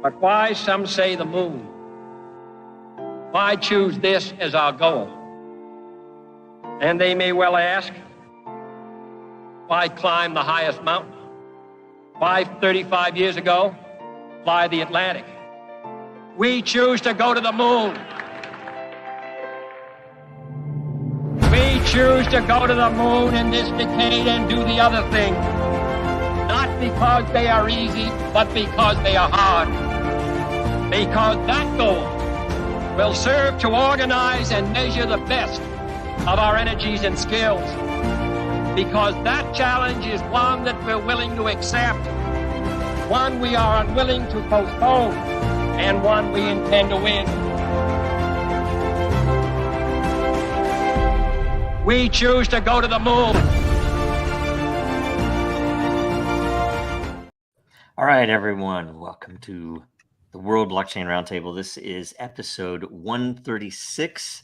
But why, some say, the moon? Why choose this as our goal? And they may well ask, why climb the highest mountain? Why, 35 years ago, fly the Atlantic? We choose to go to the moon. We choose to go to the moon in this decade and do the other thing. Not because they are easy, but because they are hard. Because that goal will serve to organize and measure the best of our energies and skills. Because that challenge is one that we're willing to accept, one we are unwilling to postpone, and one we intend to win. We choose to go to the moon. All right, everyone. Welcome to the World Blockchain Roundtable. This is episode 136.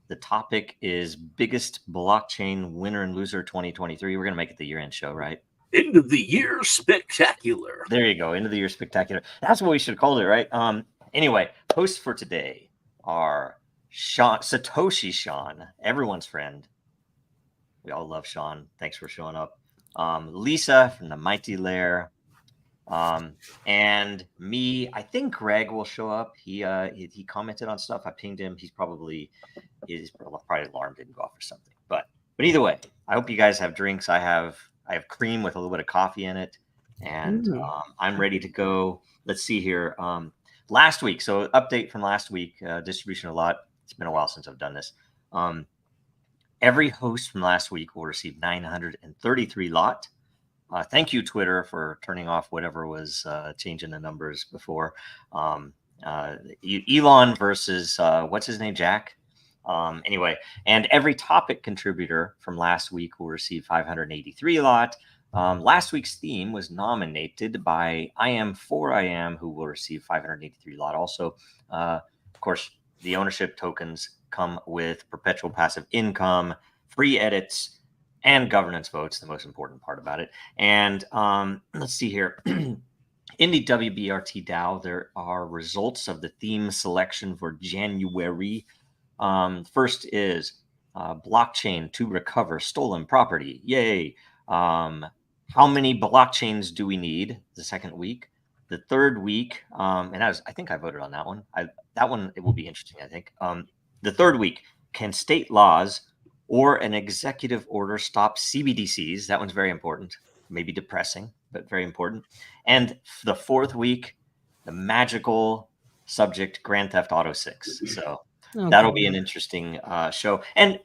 The topic is biggest blockchain winner and loser 2023. We're going to make it the year-end show, right? End of the year spectacular. There you go. End of the year spectacular. That's what we should have called it, right? Anyway, hosts for today are Satoshi Sean, everyone's friend. We all love Sean. Thanks for showing up. Lisa from the Mighty Lair. And me, I think Greg will show up. He commented on stuff. I pinged him. His probably alarm didn't go off or something. But either way, I hope you guys have drinks. I have cream with a little bit of coffee in it, and I'm ready to go. Let's see here. Last week, so update from last week, distribution a lot. It's been a while since I've done this. Every host from last week will receive 933 lot. Thank you, Twitter, for turning off whatever was changing the numbers before. Elon versus what's his name, Jack. Anyway, and every topic contributor from last week will receive 583 lot. Last week's theme was nominated by IM4IM, who will receive 583 lot. Also, of course, the ownership tokens come with perpetual passive income, free edits, and governance votes, the most important part about it. And let's see here. In the WBRT DAO, there are results of the theme selection for January. First is blockchain to recover stolen property. Yay. How many blockchains do we need? The second week. The third week, and I think I voted on that one. That one, it will be interesting, I think. The third week, can state laws or an executive order stop CBDCs? That one's very important. Maybe depressing, but very important. And the fourth week, the magical subject, Grand Theft Auto 6. So that'll be an interesting show. And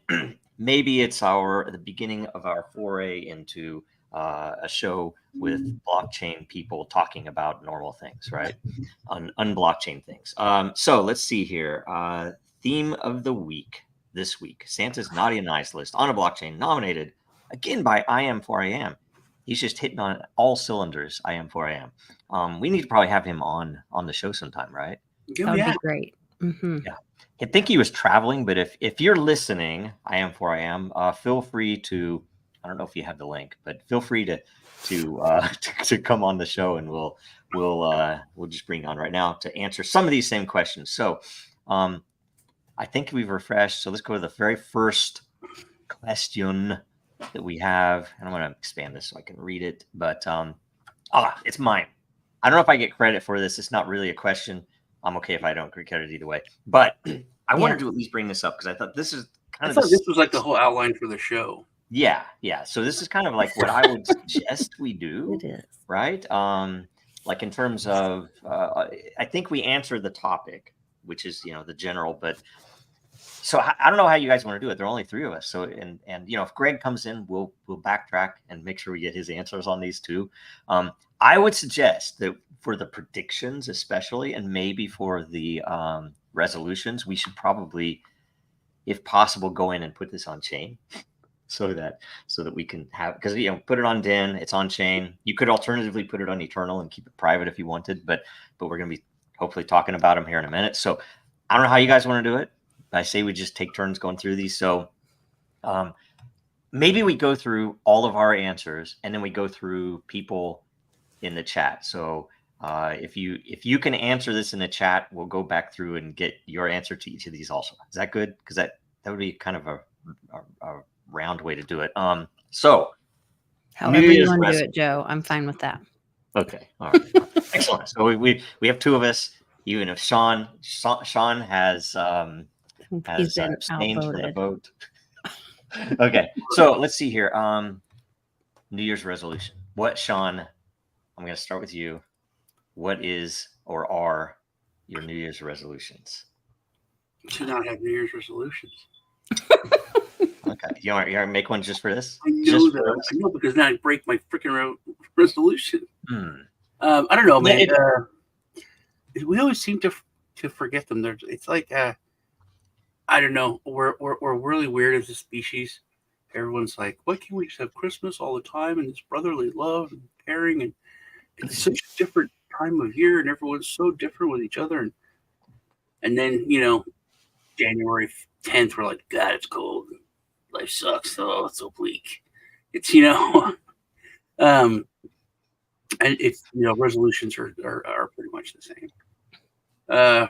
maybe it's the beginning of our foray into a show with blockchain people talking about normal things, right? Unblockchain things. So let's see here. Theme of the week this week: Santa's naughty and nice list on a blockchain, nominated again by IM4IM. He's just hitting on all cylinders. IM4IM. We need to probably have him on the show sometime, right? That would be great. Mm-hmm. Yeah, I think he was traveling, but if you're listening, IM4IM, feel free to. I don't know if you have the link, but feel free to come on the show, and we'll just bring on right now to answer some of these same questions. So, I think we've refreshed. So let's go to the very first question that we have, and I'm going to expand this so I can read it. But it's mine. I don't know if I get credit for this. It's not really a question. I'm okay if I don't get credit either way. But I wanted to at least bring this up because I thought this is kind of. This was like the whole outline for the show. Yeah. So this is kind of like what I would suggest we do. It is. Right? Like in terms of, I think we answered the topic, which is, the general, but so I don't know how you guys want to do it. There are only three of us. So, and if Greg comes in, we'll backtrack and make sure we get his answers on these too. I would suggest that for the predictions, especially, and maybe for the resolutions, we should probably, if possible, go in and put this on chain. So that we can have, because put it on DIN, it's on chain. You could alternatively put it on Eternal and keep it private if you wanted, but we're going to be hopefully talking about them here in a minute. So I don't know how you guys want to do it. I say we just take turns going through these. So maybe we go through all of our answers and then we go through people in the chat. So If you can answer this in the chat, we'll go back through and get your answer to each of these also. Is that good? Because that would be kind of a round way to do it. So However you want to do it, Joe, I'm fine with that. Okay. All right. Excellent. So we have two of us. Even if Sean has He's been abstained from the outvoted. vote. Okay. So let's see here. New Year's resolution. What, Sean? I'm going to start with you. What is or are your New Year's resolutions? To not have New Year's resolutions. Okay. You want to make one just for this? I know that. I know, because now I break my freaking resolution. I don't know, man. We always seem to forget them. It's like I don't know. We're really weird as a species. Everyone's like, why can't we just have Christmas all the time and this brotherly love and caring? And it's such a different time of year, and everyone's so different with each other. And then, January 10th, we're like, God, it's cold. Life sucks. Oh, it's so bleak. It's, and it's, resolutions are pretty much the same. I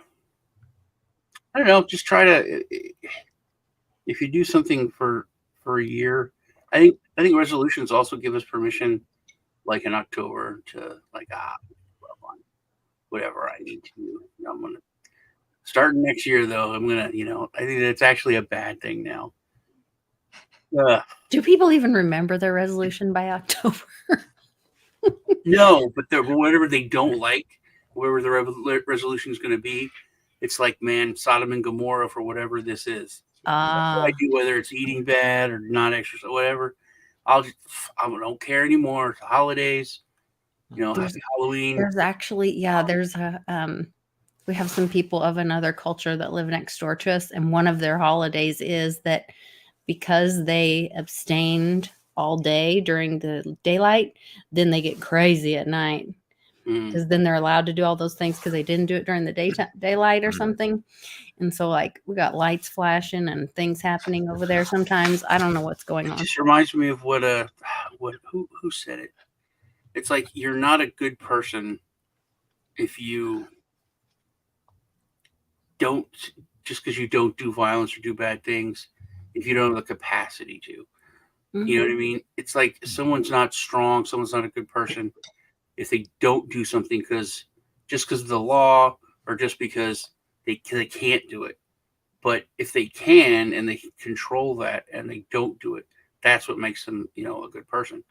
don't know. Just try to, if you do something for a year, I think resolutions also give us permission, like in October, to whatever I need to do. I'm gonna start next year, though. I'm gonna, I think that's actually a bad thing now. Do people even remember their resolution by October? No, but whatever they don't like, whatever the resolution is going to be, it's like, man, Sodom and Gomorrah for whatever this is. I do, whether it's eating bad or not exercise, whatever. I don't care anymore. It's the holidays, happy Halloween. There's actually, there's we have some people of another culture that live next door to us, and one of their holidays is that because they abstained all day during the daylight, then they get crazy at night, because then they're allowed to do all those things because they didn't do it during the daylight or something. And so, like, we got lights flashing and things happening over there sometimes. I don't know what's going on. It just reminds me of who said it. It's like, you're not a good person if you don't, just because you don't do violence or do bad things, if you don't have the capacity to. You know what I mean? It's like, someone's not strong, someone's not a good person if they don't do something just because of the law, or just because they can't do it. But if they can and they control that and they don't do it, that's what makes them, a good person.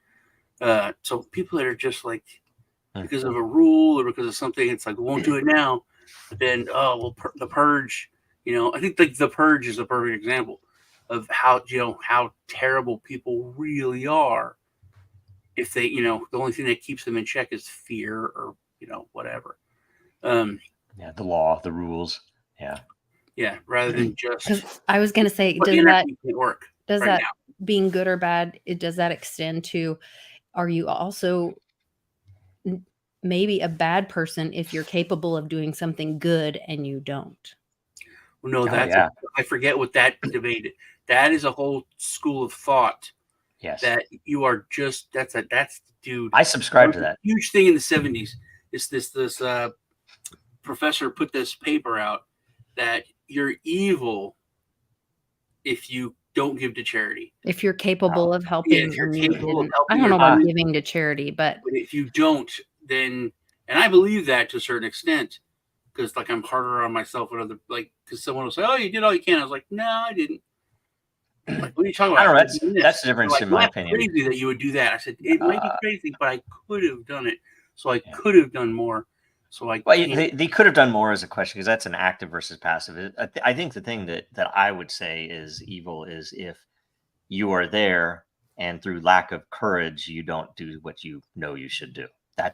So people that are just like, because of a rule or because of something, it's like, we won't do it now. But then, the Purge, I think like the Purge is a perfect example of how terrible people really are. If they, the only thing that keeps them in check is fear, or whatever. The law, the rules. Yeah, rather than just. I was going to say, does that being good or bad, does that extend to, are you also maybe a bad person if you're capable of doing something good and you don't? Well, no, I forget what that debate is. That is a whole school of thought. Yes. That you are just, that's dude. I subscribe to that. Huge thing in the 70s is this professor put this paper out that you're evil if you don't give to charity. If you're capable of helping, if you're capable of helping, I don't know about giving to charity, but if you don't, then, and I believe that to a certain extent, because like, I'm harder on myself and because someone will say, "Oh, you did all you can." I was like, "No, I didn't." Like, what are you talking about? I don't know. That's the difference in my opinion. Crazy that you would do that. I said, it might be crazy, but I could have done it. So I could have done more. So they could have done more as a question, because that's an active versus passive. I think the thing that I would say is evil is if you are there and through lack of courage you don't do what you know you should do.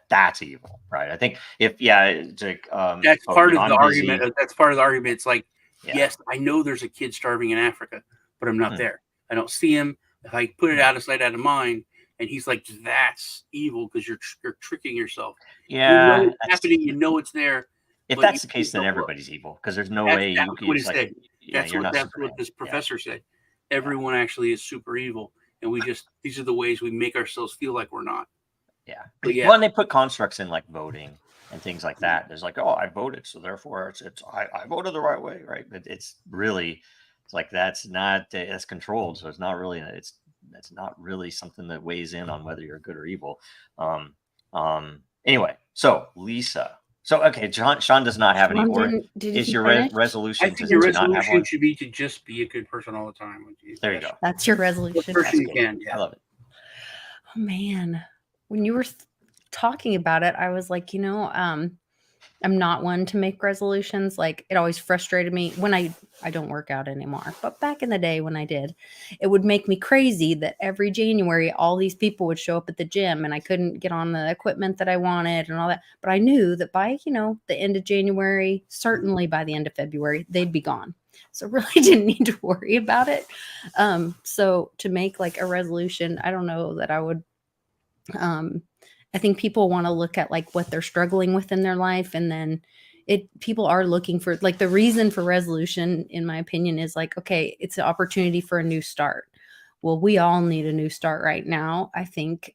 That's evil, right? I think it's like that's part of the argument. That's part of the argument. It's like, yes, I know there's a kid starving in Africa, but I'm not there. I don't see him. If I put it out of sight, out of mind, and he's like, that's evil because you're tricking yourself. Yeah, you know it's happening. You know it's there. If that's the case, then everybody's evil, because there's no way you can. What he said. That's what this professor said. Everyone actually is super evil, and these are the ways we make ourselves feel like we're not. Yeah. Well, and they put constructs in like voting and things like that. There's like, oh, I voted, so therefore I voted the right way, right? But it's like that's controlled, so it's not really that's not really something that weighs in on whether you're good or evil. Anyway, so Lisa. So okay, Sean does not have any. Or is your resolution? I think your resolution should be to just be a good person all the time. There you go. That's your resolution. The person you can. Yeah. I love it. Oh man, when you were talking about it, I was like, I'm not one to make resolutions. Like, it always frustrated me when I don't work out anymore. But back in the day when I did, it would make me crazy that every January, all these people would show up at the gym and I couldn't get on the equipment that I wanted and all that. But I knew that by, the end of January, certainly by the end of February, they'd be gone. So really didn't need to worry about it. So to make like a resolution, I don't know that I would, I think people want to look at like what they're struggling with in their life. And then people are looking for like the reason for resolution, in my opinion, is like, okay, it's an opportunity for a new start. Well, we all need a new start right now. I think,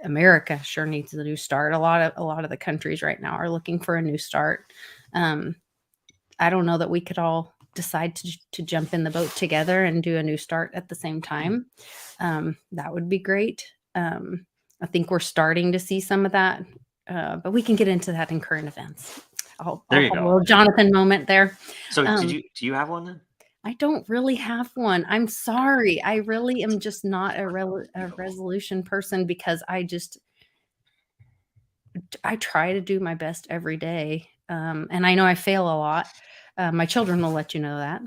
America sure needs a new start. A lot of the countries right now are looking for a new start. I don't know that we could all decide to jump in the boat together and do a new start at the same time. That would be great. I think we're starting to see some of that, but we can get into that in current events. There you go. A little Jonathan moment there. So do you have one then? I don't really have one. I'm sorry. I really am just not a resolution person because I try to do my best every day. And I know I fail a lot. My children will let you know that.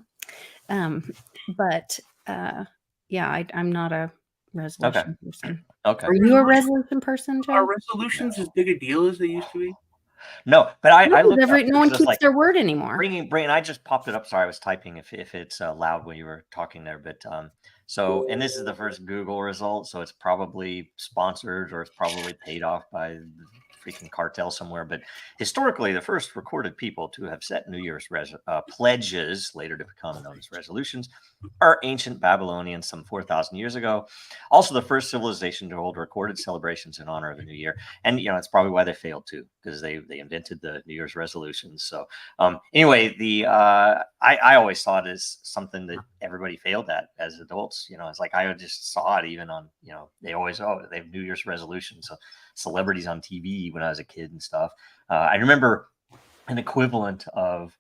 But yeah, I'm not a resolution person. Okay. Are you a resolution person, Joe? Are resolutions as big a deal as they used to be? No, but I looked no one keeps their word anymore. Brain, I just popped it up. Sorry, I was typing if it's loud when you were talking there. But so, and this is the first Google result, so it's probably sponsored or it's probably paid off by the freaking cartel somewhere. But historically, the first recorded people to have set New Year's pledges, later to become known as resolutions, are ancient Babylonians some 4,000 years ago. Also, the first civilization to hold recorded celebrations in honor of the New Year. And, it's probably why they failed too, because they invented the New Year's resolutions. So anyway, I always saw it as something that everybody failed at as adults. It's like I just saw it even on, they always, they have New Year's resolutions. So celebrities on TV when I was a kid and stuff. I remember an equivalent of,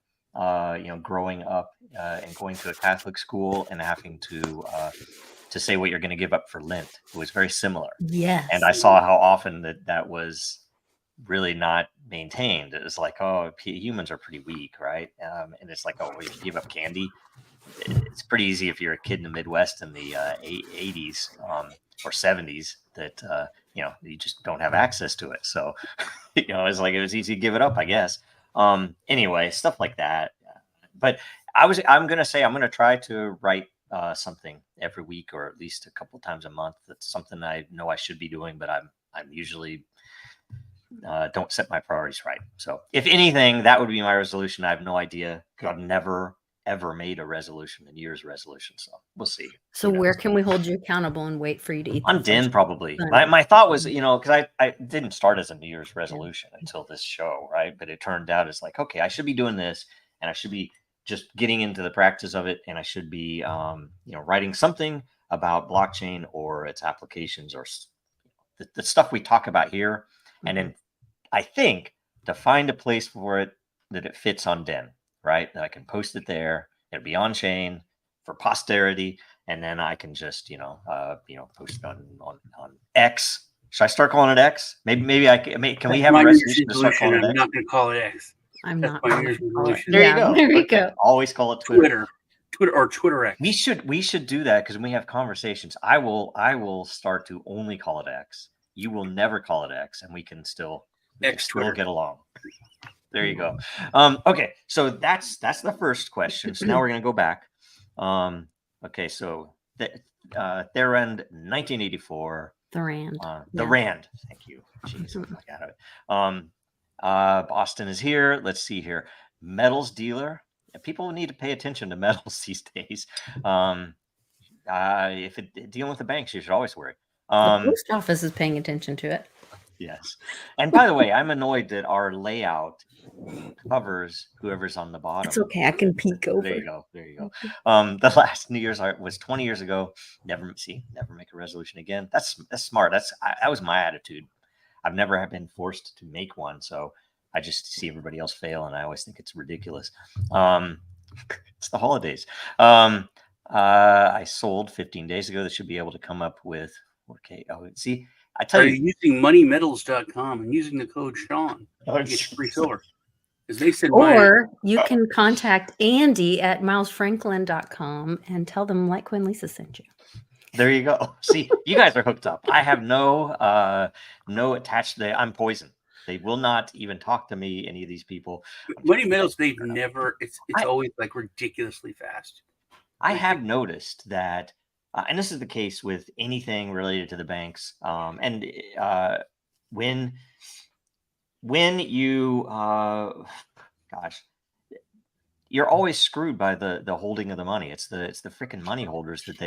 growing up and going to a Catholic school and having to say what you're going to give up for Lent. It was very similar. Yes. And I saw how often that was really not maintained. It was like, humans are pretty weak, right? And it's like, you give up candy. It's pretty easy if you're a kid in the Midwest in the 80s or 70s that, you just don't have access to it. So, it's like, it was easy to give it up, I guess. Anyway, stuff like that. But I'm going to try to write something every week or at least a couple of times a month. That's something I know I should be doing, but I'm usually don't set my priorities right. So if anything, that would be my resolution. I have no idea. I've never ever made a resolution, a New Year's resolution. So we'll see. So where can we hold you accountable and wait for you to eat? On Den, probably. My thought was, because I didn't start as a New Year's resolution until this show, right? But it turned out it's like, okay, I should be doing this and I should be just getting into the practice of it. And I should be, writing something about blockchain or its applications or the stuff we talk about here. And then I think to find a place for it that it fits on Den, right? That I can post it there. It'll be on chain for posterity. And then I can just, post it on X. Should I start calling it X? Maybe I can. Can we have a resolution to start calling it X? I'm not going to call it X. I'm That's not. my New Year's resolution. There you go. There you go. Always call it Twitter or Twitter X. We should do that because when we have conversations, I will start to only call it X. You will never call it X, and we can still get along. There you go. Okay, so that's the first question. So now we're going to go back. Okay, so Therend, 1984. The Rand. The Rand. Thank you. Jeez, I got it. Boston is here. Let's see here. Metals dealer. People need to pay attention to metals these days. If dealing with the banks, you should always worry. The post office is paying attention to it. Yes. And by the way, I'm annoyed that our layout covers whoever's on the bottom. It's okay. I can peek over. There you go. There you go. The last New Year's was 20 years ago. Never make a resolution again. That's smart. That was my attitude. I've never been forced to make one, so I just see everybody else fail, and I always think it's ridiculous. It's the holidays. I sold 15 days ago. That should be able to come up with 4K. Oh, see, I tell Are you, you using moneymetals.com and using the code Sean to get free silver? Because they said Or you can contact Andy at milesfranklin.com and tell them Like Quinn Lisa sent you. There you go. See, you guys are hooked up. I have no attached. I'm poison. They will not even talk to me. Any of these people. Money Metals, they've never. It's always like ridiculously fast. I have noticed that, and this is the case with anything related to the banks. And when you, gosh, you're always screwed by the holding of the money. It's the freaking money holders that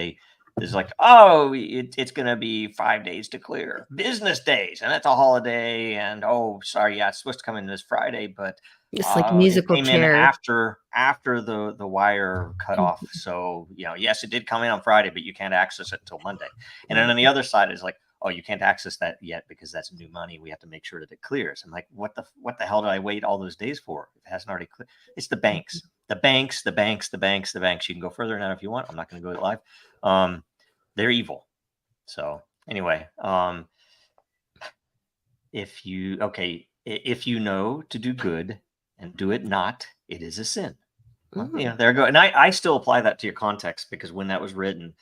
is like, oh, it's going to be 5 days to clear, business days, and that's a holiday. And oh, sorry, yeah, it's supposed to come in this Friday, but it's like musical it came chair. in after the wire cut off. So yes, it did come in on Friday, but you can't access it until Monday. And then on the other side is like, oh, you can't access that yet because that's new money. We have to make sure that it clears. I'm like, what the hell did I wait all those days for? It hasn't already cleared. It's the banks. The banks. You can go further now if you want. I'm not going to go live. They're evil. So anyway, if you know to do good and do it not, it is a sin. Well, there you go. And I still apply that to your context, because when that was written,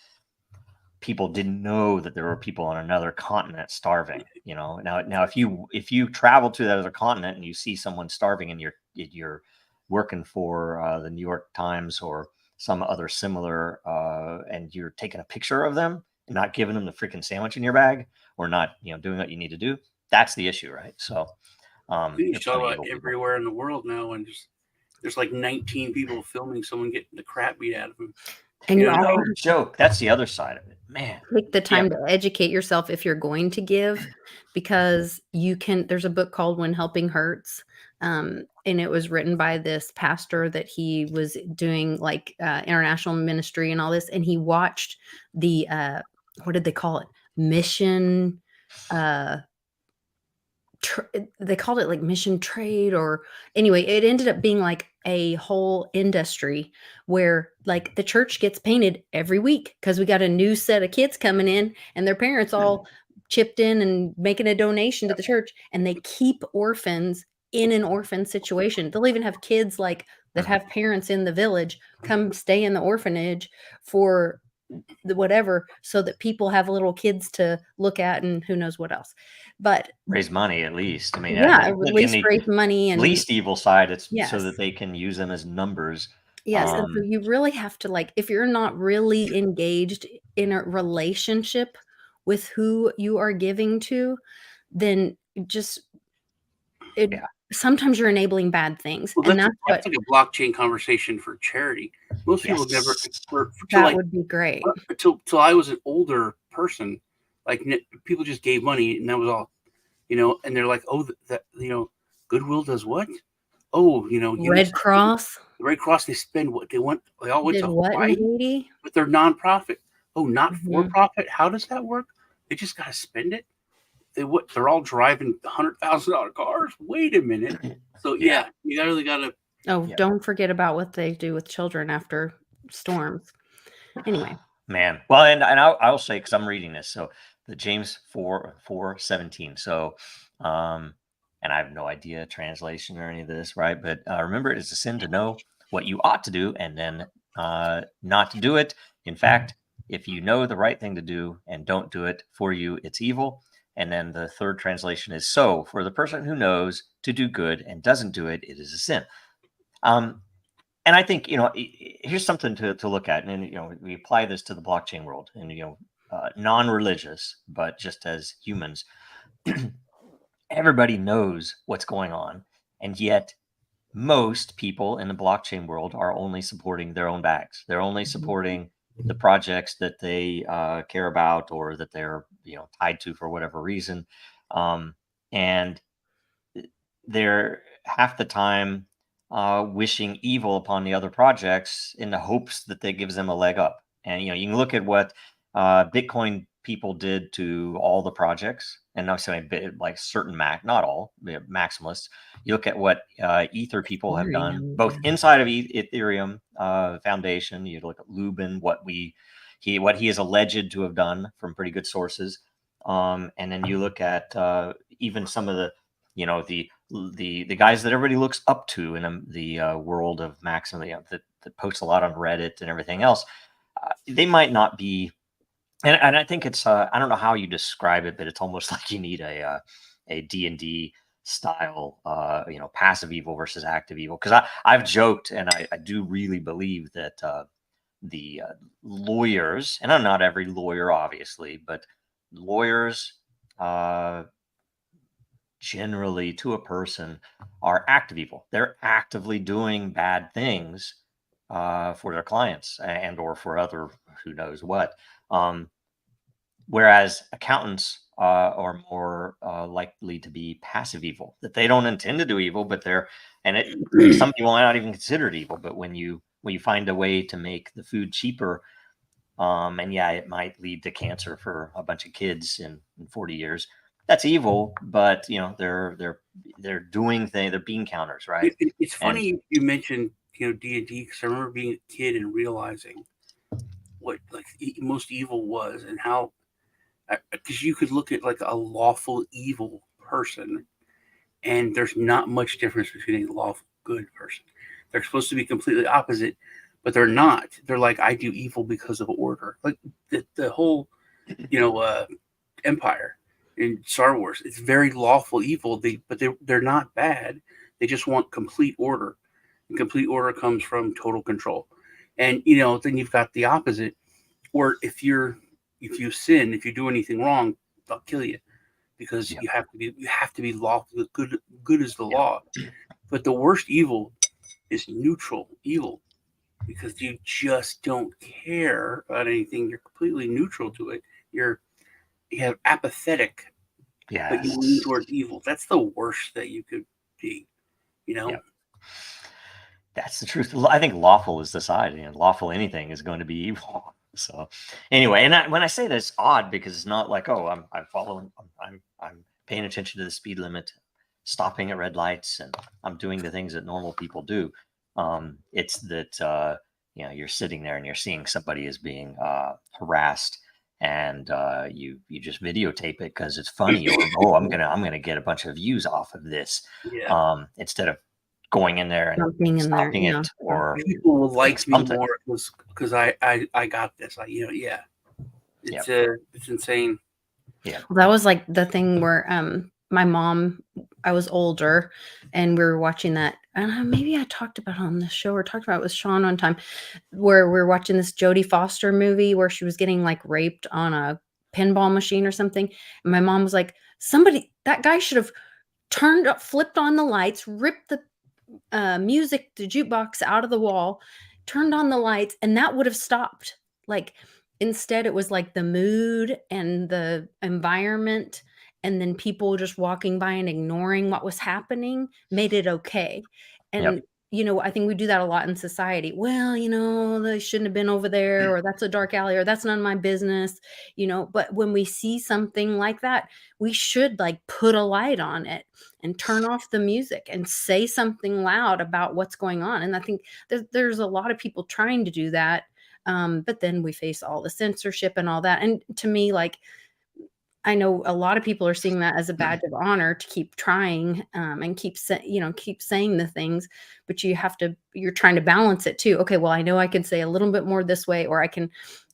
people didn't know that there were people on another continent starving. Now if you travel to that other continent and you see someone starving and you're working for the New York Times or some other similar, and you're taking a picture of them and not giving them the freaking sandwich in your bag, or not doing what you need to do, that's the issue, right? So you saw it everywhere in the world now, and there's like 19 people filming someone getting the crap beat out of them. And no joke. That's the other side of it, man. Take the time to educate yourself if you're going to give, because there's a book called When Helping Hurts. And it was written by this pastor that he was doing like international ministry and all this. And he watched the, what did they call it? Mission, they called it like mission trade, or anyway, it ended up being like a whole industry where like the church gets painted every week because we got a new set of kids coming in and their parents all chipped in and making a donation to the church, and they keep orphans in an orphan situation. They'll even have kids like that have parents in the village come stay in the orphanage for the whatever, so that people have little kids to look at and who knows what else. But raise money at least. I mean, at least raise money, and least evil side, it's so that they can use them as numbers. Yes. And so you really have to, like, if you're not really engaged in a relationship with who you are giving to, then sometimes you're enabling bad things. Well, that's like a blockchain conversation for charity. Most people never. That would be great. Until I was an older person, like people just gave money and that was all, and they're like, oh, that Goodwill does what? Oh, Red Cross. The Red Cross, they spend what they want. They all went to Hawaii, but they're nonprofit. Oh, not for profit. How does that work? They just got to spend it. They're all driving $100,000 cars. Wait a minute. So you really got to. Oh, don't forget about what they do with children after storms. Anyway, man. Well, and I'll say, because I'm reading this, so the James 4:17. So, and I have no idea translation or any of this, right? But remember, it is a sin to know what you ought to do and then not to do it. In fact, if you know the right thing to do and don't do it, for you, it's evil. And then the third translation is, so for the person who knows to do good and doesn't do it, it is a sin. And I think, here's something to look at. And, we apply this to the blockchain world and, non-religious, but just as humans, everybody knows what's going on. And yet most people in the blockchain world are only supporting their own bags. They're only supporting the projects that they care about or that they're tied to for whatever reason. and they're half the time wishing evil upon the other projects in the hopes that that gives them a leg up. And you can look at what Bitcoin people did to all the projects, and I'm saying like certain not all maximalists. You look at what Ether people have done, both inside of Ethereum Foundation. You look at Lubin, what he is alleged to have done from pretty good sources, and then you look at even some of the the guys that everybody looks up to in the world of Maximal, that post a lot on Reddit and everything else. They might not be, and I think it's I don't know how you describe it, but it's almost like you need a D&D style passive evil versus active evil, because I've joked, and I do really believe that the lawyers, and I'm not every lawyer obviously, but lawyers generally to a person are active evil. They're actively doing bad things for their clients and or for other who knows what. Whereas accountants are more likely to be passive evil, that they don't intend to do evil, but some people might not even consider it evil. But when you find a way to make the food cheaper, and it might lead to cancer for a bunch of kids in 40 years. That's evil, but they're doing things. They're bean counters, right? It's funny you mentioned D&D, because I remember being a kid and realizing what like most evil was, and how, because you could look at like a lawful evil person, and there's not much difference between a lawful good person. They're supposed to be completely opposite, but they're not. They're like, I do evil because of order. Like the whole Empire in Star Wars, it's very lawful evil. But they're not bad. They just want complete order. And complete order comes from total control. And then you've got the opposite, or if you sin, if you do anything wrong, they'll kill you, because you have to be lawful. Good is the law. But the worst evil is neutral evil, because you just don't care about anything. You're completely neutral to it. You have apathetic, but you lean towards evil. That's the worst that you could be, Yep. That's the truth. I think lawful is the side, and lawful anything is going to be evil. So anyway, and when I say that, it's odd, because it's not like, oh, I'm following, I'm paying attention to the speed limit, stopping at red lights, and I'm doing the things that normal people do. It's that you're sitting there and you're seeing somebody is being harassed, and you just videotape it because it's funny, or I'm gonna get a bunch of views off of this, instead of going in there and stopping it. Or people will like me more because I got this. It's insane. Yeah, well, that was like the thing where my mom, I was older, and we were watching that, and maybe I talked about it on the show, or talked about it with Sean one time, where we were watching this Jodie Foster movie where she was getting like raped on a pinball machine or something, and my mom was like, that guy should have flipped on the lights, ripped the music, the jukebox out of the wall, turned on the lights, and that would have stopped. Like, instead it was like the mood and the environment, and then people just walking by and ignoring what was happening made it okay. And I think we do that a lot in society. Well, they shouldn't have been over there, or that's a dark alley, or that's none of my business, but when we see something like that, we should like put a light on it and turn off the music and say something loud about what's going on. And I think there's a lot of people trying to do that. But then we face all the censorship and all that. And to me, like, I know a lot of people are seeing that as a badge of honor to keep trying, and keep saying the things, but you're trying to balance it too. Okay, well, I know I can say a little bit more this way, or I can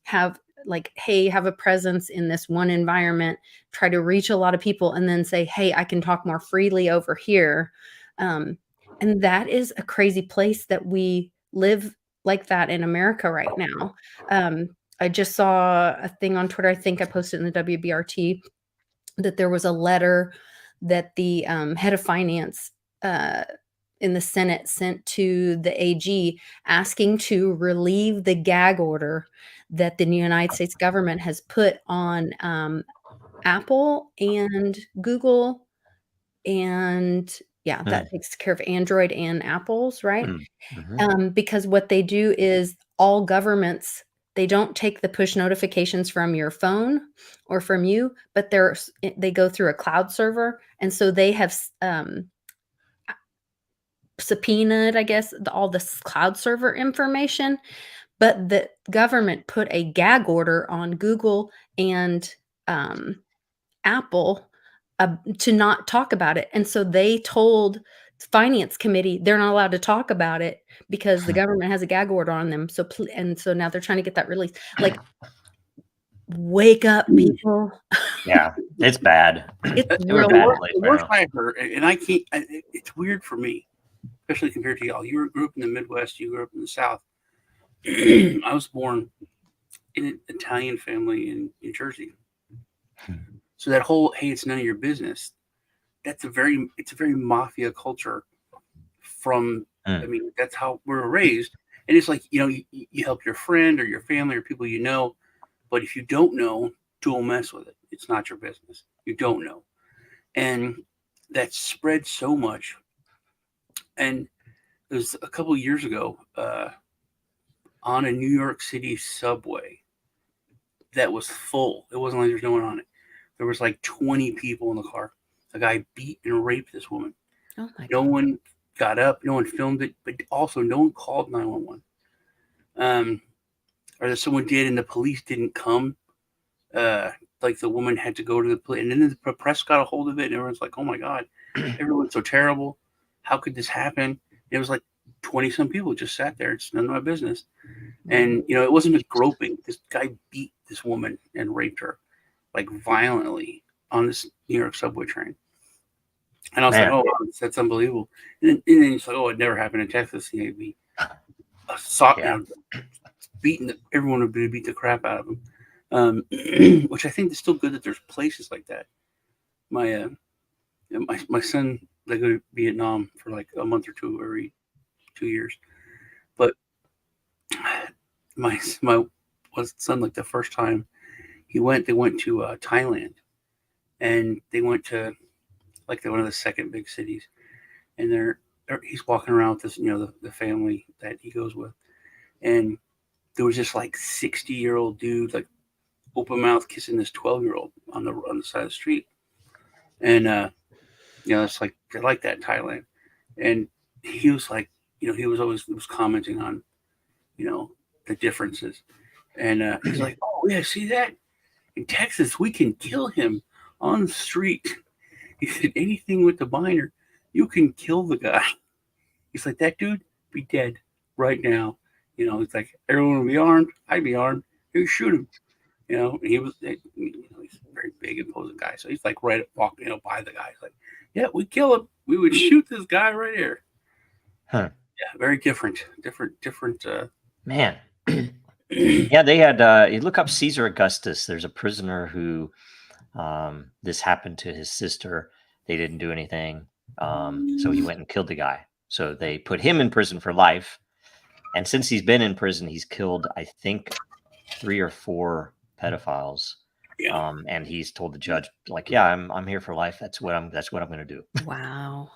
have like, hey, have a presence in this one environment, try to reach a lot of people, and then say, hey, I can talk more freely over here. And that is a crazy place that we live like that in America right now. I just saw a thing on Twitter. I think I posted in the WBRT that there was a letter that the head of finance in the Senate sent to the AG asking to relieve the gag order that the United States government has put on Apple and Google and yeah, that takes care of Android and Apple's, right? Mm-hmm. Because what they do is all governments, they don't take the push notifications from your phone or from you, but they go through a cloud server, and so they have subpoenaed, I guess, all this cloud server information. But the government put a gag order on Google and Apple to not talk about it. And so they told finance committee they're not allowed to talk about it because the government has a gag order on them. So and so now they're trying to get that released. Like, wake up, people. Yeah, it's bad. It's We're a real bad bad. place The right worst now. I've heard, and I can't. It's weird for me, especially compared to y'all. You grew up in the Midwest. You grew up in the South. I was born in an Italian family in New Jersey. So that whole "hey, it's none of your business," it's a very mafia culture. I mean, that's how we were raised, and it's like, you help your friend or your family or people you know, but if you don't know, don't mess with it. It's not your business. You don't know, and that spread so much. And it was a couple of years ago on a New York City subway that was full. It wasn't like there's no one on it. There was like 20 people in the car. A guy beat and raped this woman. Oh my No God. one got up. No one filmed it. But also, no one called 911. Or that someone did and the police didn't come. Like the woman had to go to the police. And then the press got a hold of it. And everyone's like, oh my God, everyone's so terrible. How could this happen? And it was like 20-some people just sat there. It's none of my business. And, it wasn't just groping. This guy beat this woman and raped her, like, violently on this New York subway train. And I was like, oh, that's unbelievable. And then it's like, oh, it never happened in Texas. He'd be beating everyone would beat the crap out of him. Which I think is still good that there's places like that. My son, they go to Vietnam for like a month or two every 2 years. But my son, like the first time they went to Thailand, and they went to like one of the second big cities, and he's walking around with this, the family that he goes with, and there was this like 60-year-old dude, like open mouth kissing this 12-year-old on the side of the street, and it's like they like that in Thailand, and he was like, he was commenting on, the differences, and he's like, oh yeah, see that in Texas we can kill him on the street. He said, anything with the binder, you can kill the guy. He's like, that dude be dead right now. It's like, everyone will be armed. I'd be armed. You shoot him. He was, he's a very big, imposing guy. So he's like right walking, by the guy. He's like, yeah, we kill him. We would shoot this guy right here. Huh. Yeah, very different. Man. Yeah, they had, you look up Caesar Augustus. There's a prisoner who, this happened to his sister. They didn't do anything. So he went and killed the guy. So they put him in prison for life. And since he's been in prison, he's killed, I think, 3 or 4 pedophiles. Yeah. And he's told the judge, like, yeah, I'm here for life. That's what I'm going to do. Wow.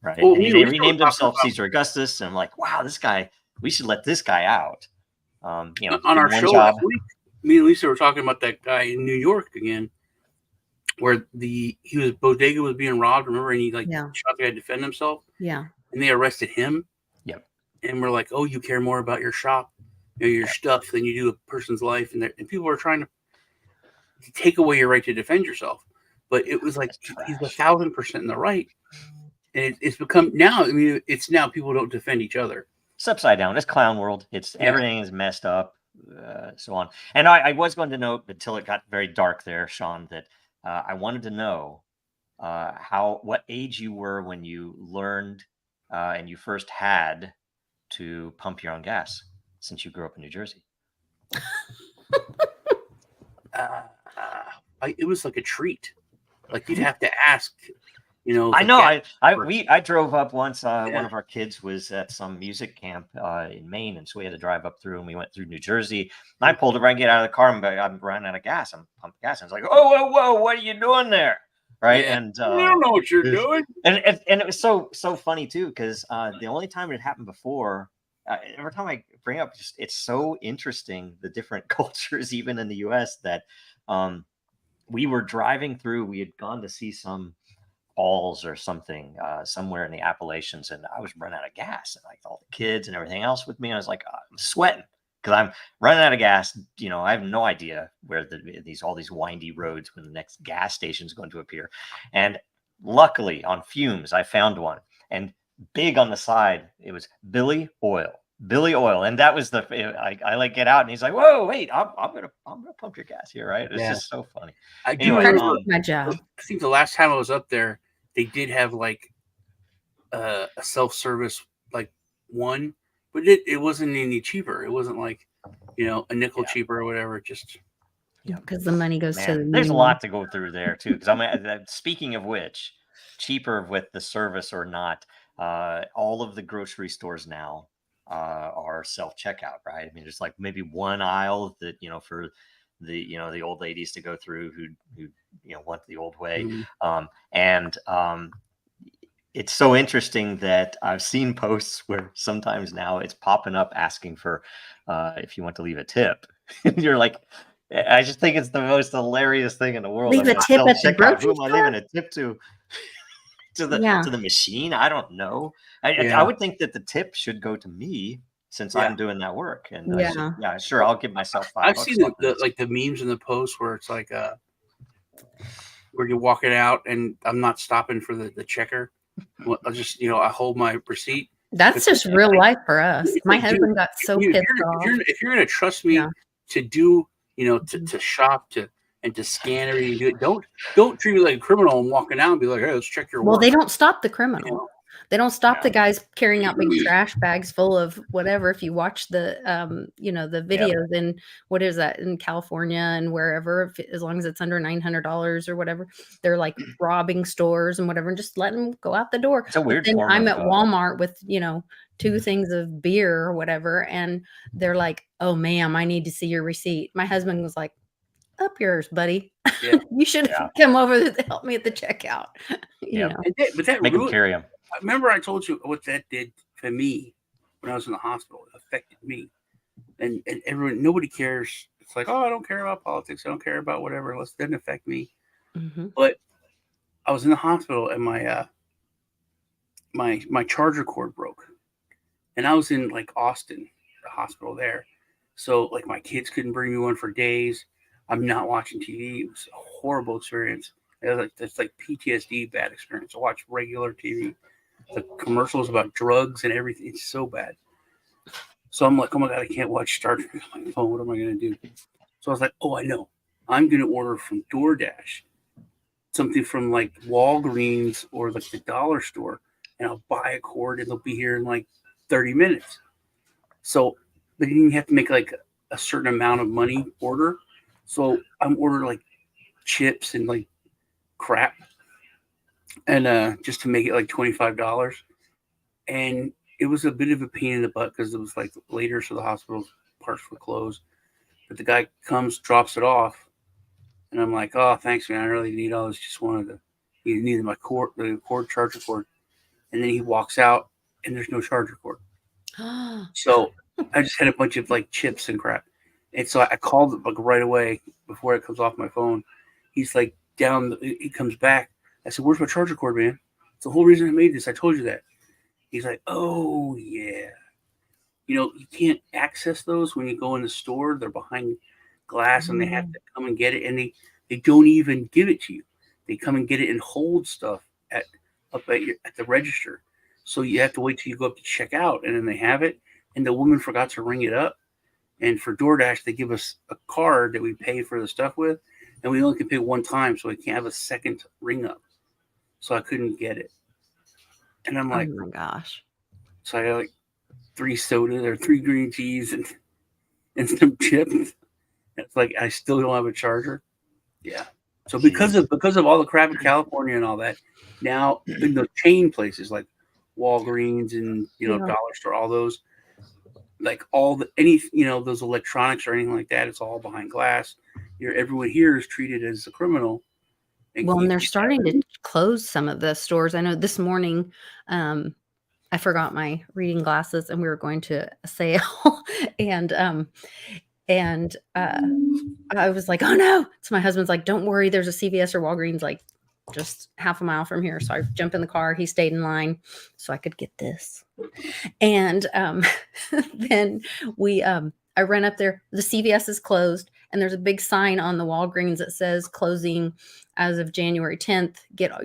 Right. Well, and they renamed himself Caesar Augustus. And I'm like, wow, this guy, we should let this guy out. On our show last week, me and Lisa were talking about that guy in New York again, where bodega was being robbed. Remember, and he shot the guy to defend himself. Yeah. And they arrested him. Yep. And we're like, oh, you care more about your shop, your stuff, than you do a person's life. And people are trying to take away your right to defend yourself. But it was like, he's 1,000% in the right. And it's become now. I mean, it's now people don't defend each other. It's upside down. It's clown world. Everything is messed up, so on. And I was going to note until it got very dark there, Sean, that I wanted to know what age you were when you learned and you first had to pump your own gas, since you grew up in New Jersey. It was like a treat. Like, you'd have to ask. I know. I drove up once. One of our kids was at some music camp in Maine, and so we had to drive up through, and we went through New Jersey. And I pulled over and get out of the car, and I'm running out of gas. I'm pumping gas. And I was like, whoa, what are you doing there? right? Yeah. And I don't know what you're doing. And it was so funny too, because the only time it happened before, every time I bring up, just it's so interesting the different cultures, even in the U.S. that we were driving through. We had gone to see some falls or something somewhere in the Appalachians, and I was running out of gas, and like all the kids and everything else with me, I was like, I'm sweating because I'm running out of gas. I have no idea where all these windy roads when the next gas station is going to appear. And luckily on fumes, I found one, and big on the side, it was Billy Oil. And that was I like get out, and he's like, whoa, wait, I'm gonna pump your gas here, right? It's just so funny. I do Anyway, my job. I think the last time I was up there, they did have like a self-service like one, but it wasn't any cheaper. It wasn't like a nickel cheaper or whatever. Just because the money goes to the there's a union. lot to go through there too. Because speaking of which, cheaper with the service or not, all of the grocery stores now are self-checkout, right? I mean, there's like maybe one aisle that for the old ladies to go through who want the old way. It's so interesting that I've seen posts where sometimes now it's popping up asking for if you want to leave a tip. You're like, I just think it's the most hilarious thing in the world. Leave a tip at the grocery Who am I store? leaving a tip to? To the machine? I don't know. I would think that the tip should go to me since I'm doing that work. And sure, I'll give myself $5. I've seen the memes and the posts where it's like where you're walking out and I'm not stopping for the checker. I'll just I hold my receipt. That's just real life for us. My husband got so pissed off. If you're gonna trust me to do to shop and to scan everything, don't treat me like a criminal and walking out and be like, hey, let's check your work. They don't stop the criminal. They don't stop the guys carrying out big trash bags full of whatever. If you watch the the videos in what is that in California and wherever, as long as it's under $900 or whatever, they're like robbing stores and whatever, and just let them go out the door. It's a weird then form I'm of, at Walmart with 2 things of beer or whatever, and they're like, "Oh, ma'am, I need to see your receipt." My husband was like, "Up yours, buddy. Yeah. You should come over to help me at the checkout." But that make them carry them. Remember, I told you what that did for me when I was in the hospital. It affected me, and everyone, nobody cares. It's like, oh, I don't care about politics. I don't care about whatever. It doesn't affect me. Mm-hmm. But I was in the hospital, and my my charger cord broke, and I was in like Austin, the hospital there. So like my kids couldn't bring me one for days. I'm not watching TV. It was a horrible experience. It's like PTSD, bad experience. I watch regular TV. The commercials about drugs and everything. It's so bad. So I'm like, oh my God, I can't watch Star Trek on my phone. What am I going to do? So I was like, oh, I know. I'm going to order from DoorDash something from like Walgreens or like the dollar store, and I'll buy a cord and they'll be here in like 30 minutes. So they didn't have to make like a certain amount of money order. So I'm ordering like chips and like crap, and just to make it like $25. And it was a bit of a pain in the butt because it was like later, so the hospital's parts were closed. But the guy comes, drops it off, and I'm like, oh, thanks, man. I really need all this. Just he needed my cord, the charger cord. And then he walks out, and there's no charger cord. So I just had a bunch of like chips and crap. And so I called it like right away before it comes off my phone. He's like he comes back. I said, where's my charger cord, man? It's the whole reason I made this. I told you that. He's like, oh, yeah. You can't access those when you go in the store. They're behind glass, and they have to come and get it. And they don't even give it to you. They come and get it and hold stuff at the register. So you have to wait till you go up to check out, and then they have it. And the woman forgot to ring it up. And for DoorDash, they give us a card that we pay for the stuff with, and we only can pay one time, so we can't have a second ring up. So I couldn't get it. And I'm like, oh my gosh. So I got like 3 sodas or 3 green teas and some chips. It's like I still don't have a charger. Yeah. So because of all the crap in California and all that, now in the chain places like Walgreens and Dollar Store, all those, like those electronics or anything like that, it's all behind glass. Everyone here is treated as a criminal Well, and they're starting to close some of the stores. I know this morning, I forgot my reading glasses and we were going to a sale and I was like, oh no. So my husband's like, don't worry, there's a CVS or Walgreens like just half a mile from here. So I jumped in the car. He stayed in line so I could get this. And then I ran up there. The CVS is closed and there's a big sign on the Walgreens that says closing as of January 10th. Get a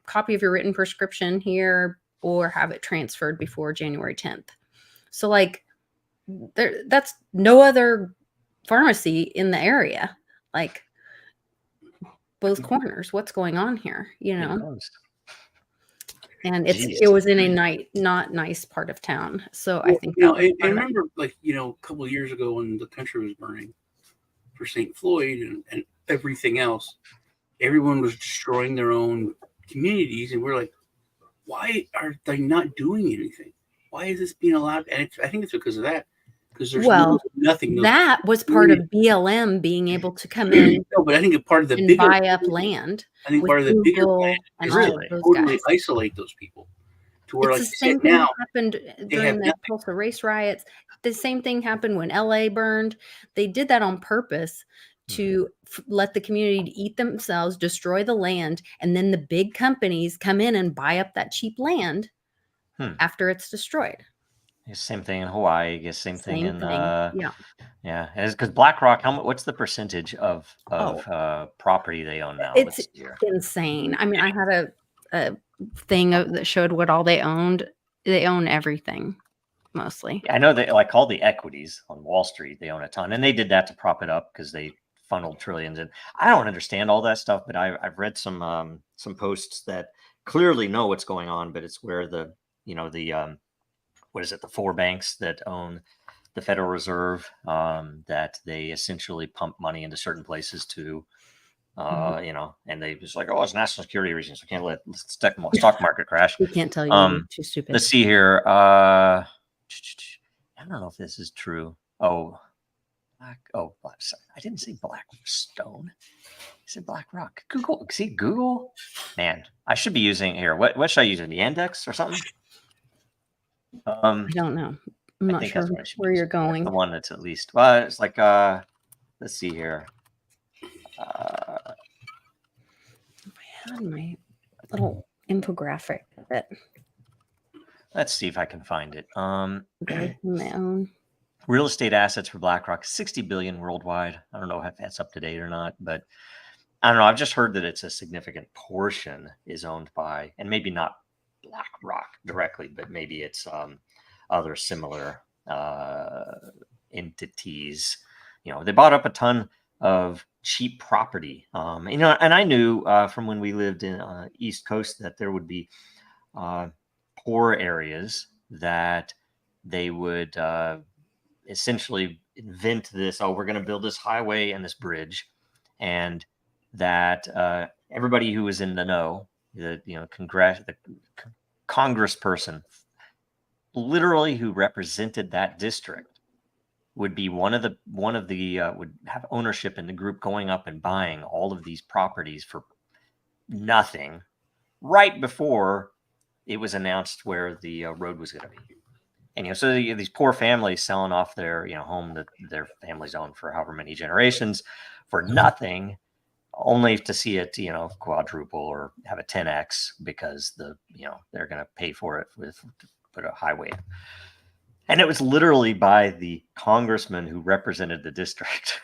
copy of your written prescription here or have it transferred before January 10th. So like that's no other pharmacy in the area, like both corners. What's going on here? And it was in a not nice part of town. So I think I remember like, a couple of years ago when the country was burning for St. Floyd and everything else, everyone was destroying their own communities. And we're like, why are they not doing anything? Why is this being allowed? And I think it's because of that. Because there's nothing. That was part of BLM being able to come in. No, but I think a part of the and buy up land. I think part of the bigger plan and really totally isolate those people to where it's like the same thing happened during the Tulsa race riots. The same thing happened when LA burned. They did that on purpose to let the community eat themselves, destroy the land, and then the big companies come in and buy up that cheap land after it's destroyed. Same thing in Hawaii. I guess same thing in it's because BlackRock. What's the percentage of property they own now? It's insane. I mean, I had a thing that showed what all they owned. They own everything, mostly. I know they like all the equities on Wall Street. They own a ton, and they did that to prop it up because they funneled trillions in. I don't understand all that stuff, but I've read some posts that clearly know what's going on, but it's where the what is it? The four banks that own the Federal Reserve, that they essentially pump money into certain places to, and they just like, oh, it's national security reasons. We can't let the stock market crash. We can't tell you. You're too stupid. Let's see here. I don't know if this is true. I didn't say Blackstone. I said BlackRock. Google. See, Google. Man, I should be using here. What should I use? The index or something? I don't know. I'm not sure where you're going. The one that's at least, well, it's like, let's see here. I had my little infographic that. Let's see if I can find it. My own. Real estate assets for BlackRock, 60 billion worldwide. I don't know if that's up to date or not, but I don't know. I've just heard that it's a significant portion is owned by, and maybe not BlackRock directly, but maybe it's other similar entities. They bought up a ton of cheap property. And I knew from when we lived in East Coast that there would be poor areas that they would essentially invent this. Oh, we're going to build this highway and this bridge, and that everybody who was in the know, the congressperson literally who represented that district would be one of the would have ownership in the group going up and buying all of these properties for nothing right before it was announced where the road was going to be. And so these poor families selling off their home that their families owned for however many generations for nothing, only to see it, quadruple or have a 10x because they're going to pay for it with put a highway. And it was literally by the congressman who represented the district.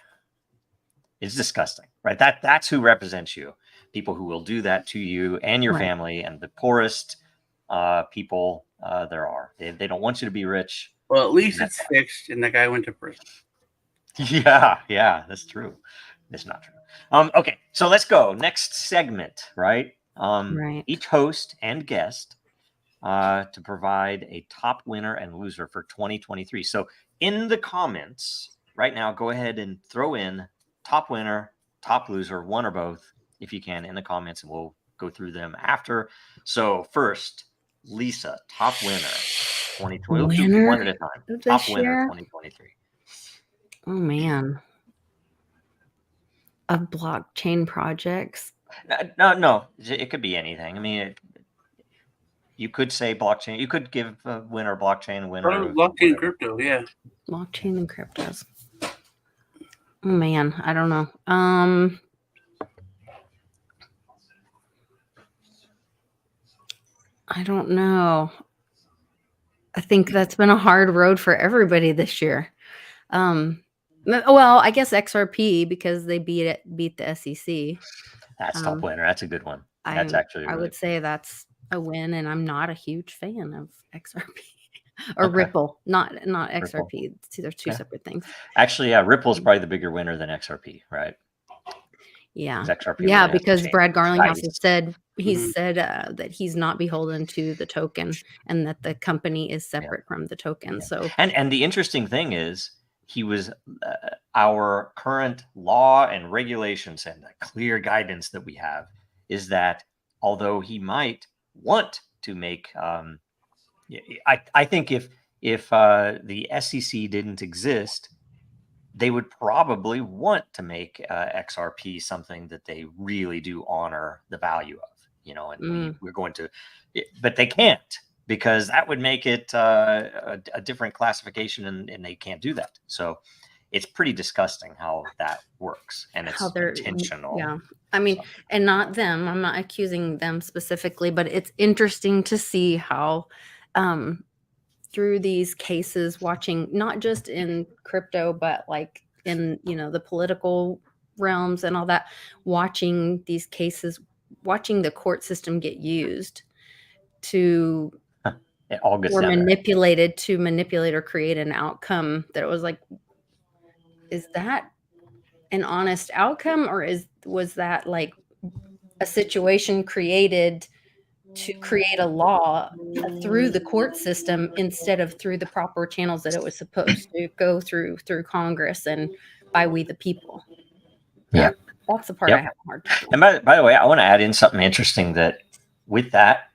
It's disgusting, right? That's who represents you. People who will do that to you and your family, and the poorest people there are. They don't want you to be rich. Well, at least it's fixed, and the guy went to prison. Yeah, that's true. It's not true. Okay, so let's go. Next segment, right? Each host and guest to provide a top winner and loser for 2023. So in the comments right now, go ahead and throw in top winner, top loser, one or both, if you can, in the comments, and we'll go through them after. So first, Lisa, top winner 2023. One at a time. Top winner 2023. Oh man. Of blockchain projects. No, it could be anything. I mean, you could say blockchain. You could give a winner blockchain, winner of blockchain and whatever. crypto, yeah. Blockchain and cryptos. Oh man, I don't know. I don't know. I think that's been a hard road for everybody this year. Well, I guess XRP because they beat the SEC. That's top winner. That's a good one. That's actually. I would say that's a win, and I'm not a huge fan of XRP or Ripple, not XRP. Ripple. They're two separate things. Actually, yeah, Ripple's probably the bigger winner than XRP, right? Yeah, yeah, because Brad Garlinghouse has said that he's not beholden to the token, and that the company is separate from the token. So, and the interesting thing is, he was our current law and regulations and the clear guidance that we have is that although he might want to make, I think if the SEC didn't exist, they would probably want to make XRP something that they really do honor the value of, and we're going to, but they can't, because that would make it a different classification, and they can't do that. So it's pretty disgusting how that works, and it's intentional. Yeah, I mean, and not them. I'm not accusing them specifically, but it's interesting to see how through these cases, watching not just in crypto, but like in the political realms and all that, watching these cases, watching the court system get used to manipulated to manipulate or create an outcome that it was like, is that an honest outcome, or was that like a situation created to create a law through the court system instead of through the proper channels that it was supposed to go through Congress and by we the people? Yeah, that's the part I have a hard time. And by the way, I want to add in something interesting that with that,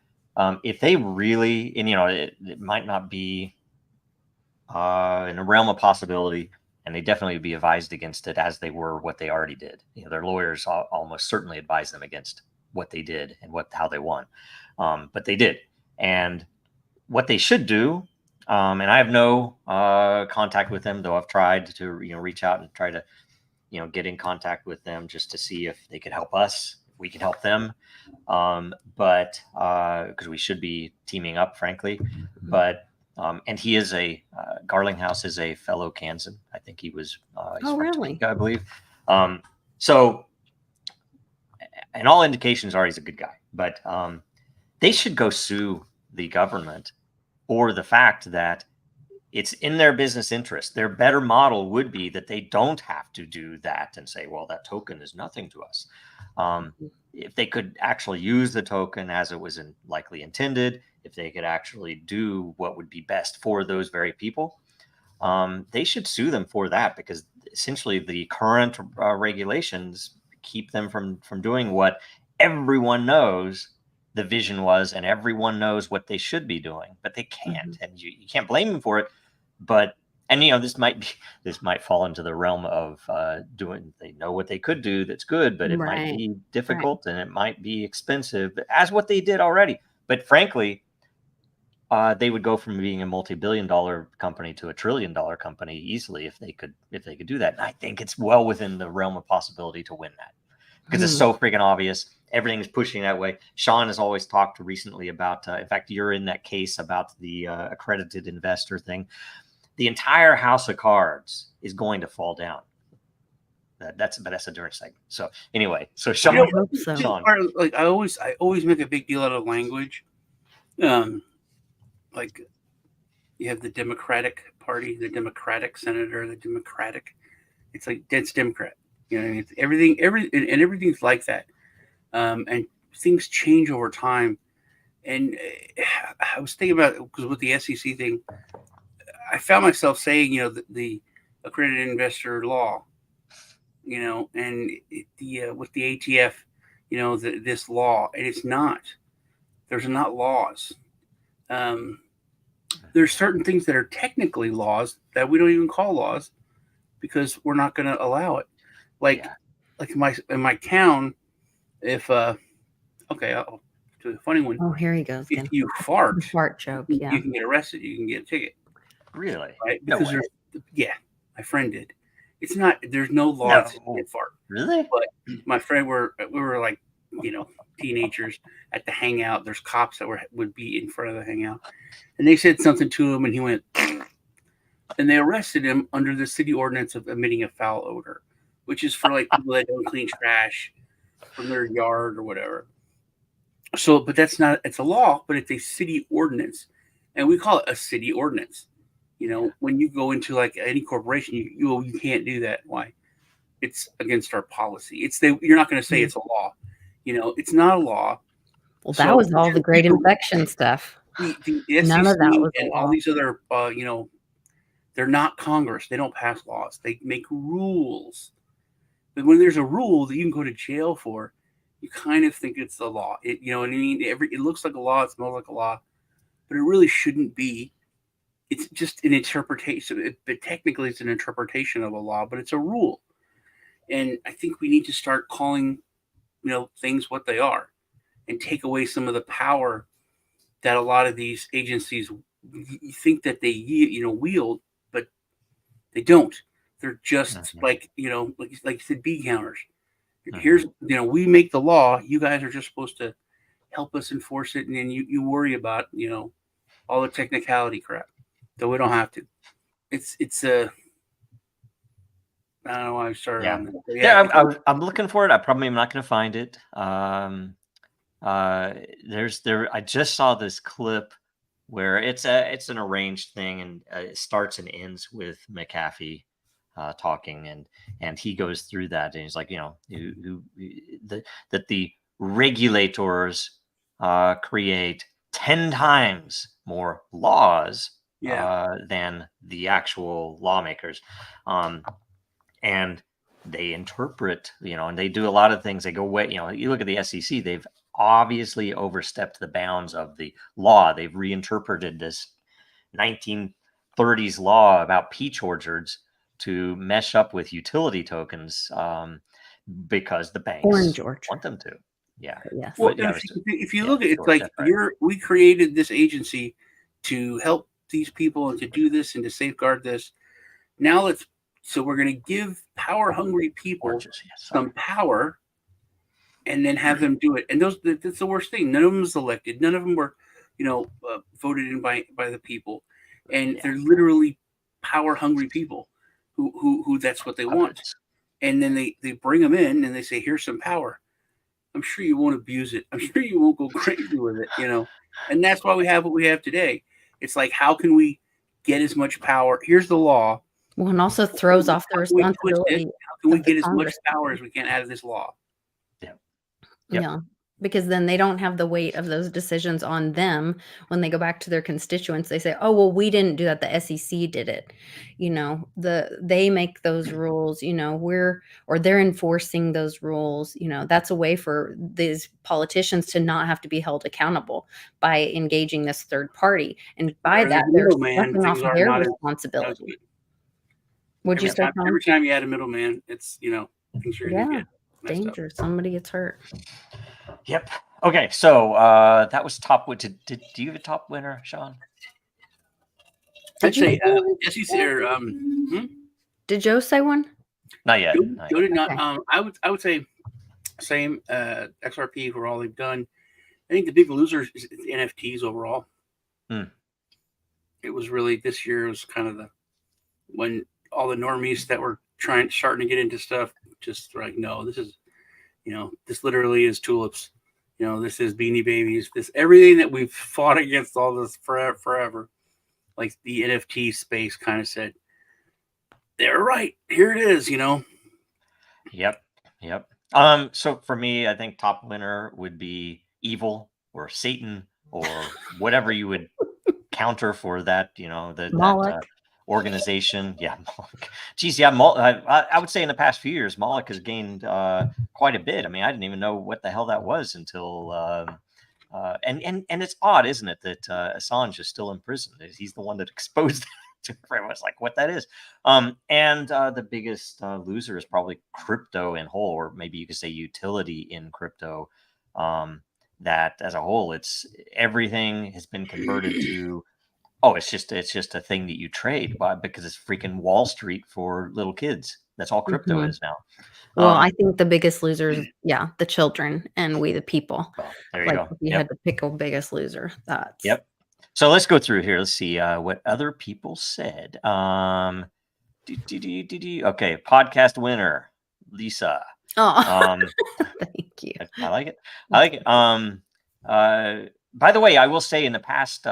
if they really, and it might not be in the realm of possibility, and they definitely would be advised against it, as they were what they already did. Their lawyers almost certainly advised them against what they did and how they won. But they did. And what they should do, and I have no contact with them, though I've tried to reach out and try to get in contact with them just to see if they could help us, if we can help them. But because we should be teaming up, frankly. But and he is Garlinghouse is a fellow Kansan. I think he was. He's from Topeka, I believe. So, and all indications are he's a good guy. But they should go sue the government for the fact that it's in their business interest. Their better model would be that they don't have to do that and say, well, that token is nothing to us. If they could actually use the token as it was likely intended, if they could actually do what would be best for those very people, they should sue them for that, because essentially the current regulations keep them from doing what everyone knows the vision was, and everyone knows what they should be doing, but they can't. And you can't blame them for it. But this might fall into the realm of they know what they could do that's good, but it might be difficult and it might be expensive, as what they did already. But frankly, they would go from being a multi-billion-dollar company to a trillion-dollar company easily if they could do that. And I think it's well within the realm of possibility to win that, because it's so freaking obvious. Everything is pushing that way. Sean has always talked recently about, in fact, you're in that case about the accredited investor thing. The entire house of cards is going to fall down. That's a different segment. So anyway, so Sean, Sean. Like I always make a big deal out of language. Like you have the Democratic Party, the Democratic senator, the Democratic. It's like dense Democrat. It's everything's like that. And things change over time. And I was thinking about, because with the SEC thing, I found myself saying, the accredited investor law, and with the ATF, this law, and it's not. There's not laws. There's certain things that are technically laws that we don't even call laws, because we're not going to allow it. Like like in my town, if okay, I'll do a funny one. Oh, here he goes If again. you fart, The fart joke. Yeah. you can get arrested. You can get a ticket, Really? right? No Because way. yeah, my friend did. It's not. There's no law No. that says you can't fart. Really? But my friend we were like, teenagers at the hangout. There's cops that would be in front of the hangout, and they said something to him, and he went, and they arrested him under the city ordinance of emitting a foul odor, which is for like people that don't clean trash from their yard or whatever. So, but that's not. It's a law, but it's a city ordinance, and we call it a city ordinance. When you go into like any corporation, you can't do that. Why? It's against our policy. You're not going to say it's a law. It's not a law. Well, that was all the great infection stuff. The None of SEC that was a and all law. these other, they're not Congress. They don't pass laws. They make rules. But when there's a rule that you can go to jail for, you kind of think it's the law. You know what I mean? It looks like a law. It smells like a law, but it really shouldn't be. It's just an interpretation. But technically, it's an interpretation of a law, but it's a rule. And I think we need to start calling, things what they are, and take away some of the power that a lot of these agencies think that they wield, but they don't. They're just like you said, bee counters. Here's we make the law. You guys are just supposed to help us enforce it, and then you worry about all the technicality crap. So we don't have to. It's I don't know why I started on that. Yeah, I'm looking for it. I probably am not going to find it. I just saw this clip where it's an arranged thing, and it starts and ends with McAfee talking, and he goes through that, and he's like, that the regulators create 10 times more laws than the actual lawmakers. And they interpret, and they do a lot of things. They go way, you look at the SEC, they've obviously overstepped the bounds of the law. They've reinterpreted this 1930s law about peach orchards to mesh up with utility tokens because the banks want them to. Yeah. Yes. Well, if you look at it, it's like we created this agency to help these people and to do this and to safeguard this. Now so we're going to give power-hungry people some power, and then have them do it. And that's the worst thing. None of them was elected. None of them were, voted in by the people, and they're literally power-hungry people who that's what they want. And then they bring them in and they say, "Here's some power." I'm sure you won't abuse it. I'm sure you won't go crazy with it. And that's why we have what we have today. It's like, how can we get as much power? Here's the law. Well, and also throws off the responsibility. How can we get as much power as we can out of this law? Yeah, because then they don't have the weight of those decisions on them when they go back to their constituents. They say, "Oh, well, we didn't do that. The SEC did it." They make those rules. They're enforcing those rules. That's a way for these politicians to not have to be held accountable by engaging this third party, and by that they're stepping off their responsibility. Would you say every time you add a middleman, it's things you're gonna get danger. Somebody gets hurt. Yep. Okay, so that was top. Do you have a top winner, Sean? I'd say SEC or Did Joe say one? Not yet. Joe did not. Okay. I would say same XRP for all they've done. I think the big losers is NFTs overall. It was really this year was kind of when all the normies that were starting to get into stuff just like, no, this is this literally is tulips. This is Beanie Babies. This everything that we've fought against all this forever. Like the NFT space kind of said, they're right. Here it is. Yep. So for me, I think top winner would be evil or Satan or whatever you would counter for that. That organization. Yeah. Geez, yeah. I would say in the past few years, Moloch has gained quite a bit. I mean, I didn't even know what the hell that was until and it's odd, isn't it, that Assange is still in prison? He's the one that exposed Everyone's like, what that is. And the biggest loser is probably crypto in whole, or maybe you could say utility in crypto. That as a whole, it's everything has been converted to, oh, it's just a thing that you trade because it's freaking Wall Street for little kids. That's all crypto is now. Well, I think the biggest losers, the children and we the people. Well, there you Like go. if you had to pick a biggest loser, that's Yep. So let's go through here. Let's see what other people said. Okay, podcast winner, Lisa. Oh, thank you. I like it. I like it. By the way, I will say in the past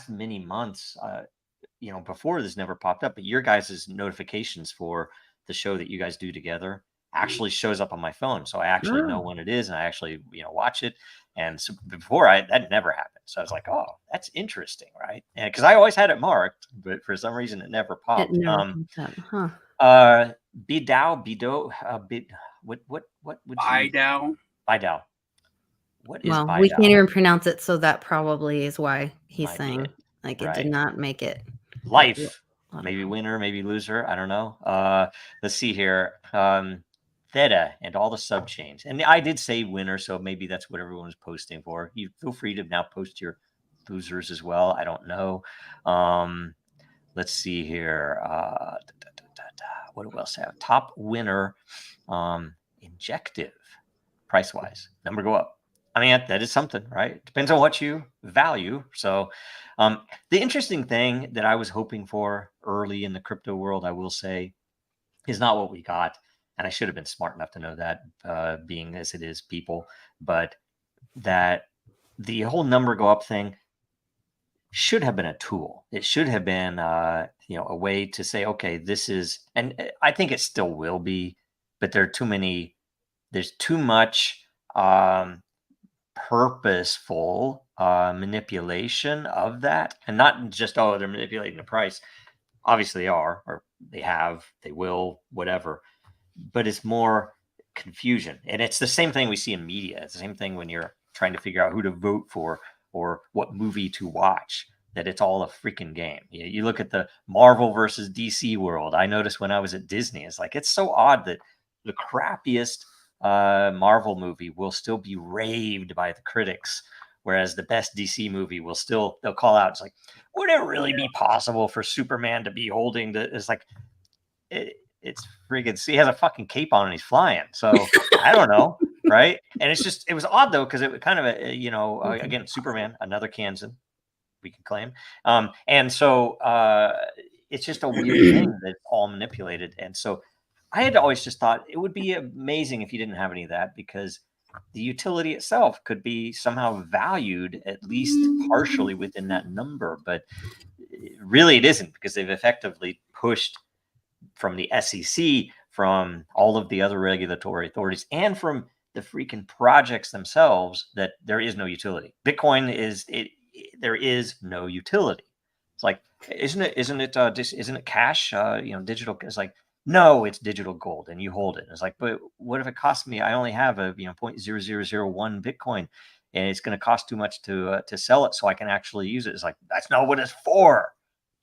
many months, before this never popped up, but your guys' notifications for the show that you guys do together actually shows up on my phone. So I actually know when it is, and I actually, watch it. And so before that never happened. So I was like, oh, that's interesting. Right. And cause I always had it marked, but for some reason it never popped. It never comes up, huh? Bidow, what would you? Bidow. Bidow. What is Well, Bidow? we can't even pronounce it, so that probably is why he's Might be saying it. like it Right. did not make it. Life. Maybe winner, maybe loser. I don't know. Let's see here. Theta and all the sub chains. And I did say winner, so maybe that's what everyone was posting for. You feel free to now post your losers as well. I don't know. Let's see here. What do else have? Top winner, Injective, price wise. Number go up. I mean, that is something, right? It depends on what you value. So the interesting thing that I was hoping for early in the crypto world, I will say, is not what we got. And I should have been smart enough to know that, being as it is people, but that the whole number go up thing should have been a tool. It should have been, a way to say, okay, this is, and I think it still will be, but there's too much purposeful manipulation of that, and not just, oh, they're manipulating the price. Obviously they are, or they will, whatever. But it's more confusion. And it's the same thing we see in media. It's the same thing when you're trying to figure out who to vote for or what movie to watch, that it's all a freaking game. You look at the Marvel versus DC world. I noticed when I was at Disney, it's so odd that the crappiest Marvel movie will still be raved by the critics, whereas the best DC movie they'll call out. It's like, would it really be possible for Superman to be holding it's like, it's friggin', he has a fucking cape on and he's flying. So I don't know. Right. And it was odd though, because it kind of, again, Superman, another Kansan, we can claim. And so it's just a weird thing that's all manipulated. And so I had always just thought it would be amazing if you didn't have any of that, because the utility itself could be somehow valued at least partially within that number. But really it isn't, because they've effectively pushed from the SEC, from all of the other regulatory authorities, and from the freaking projects themselves, that there is no utility. Bitcoin there is no utility. It's like, isn't it cash? Digital. It's like, no, it's digital gold and you hold it. It's like, but what if it costs me? I only have a 0.0001 Bitcoin, and it's going to cost too much to sell it so I can actually use it. It's like, that's not what it's for.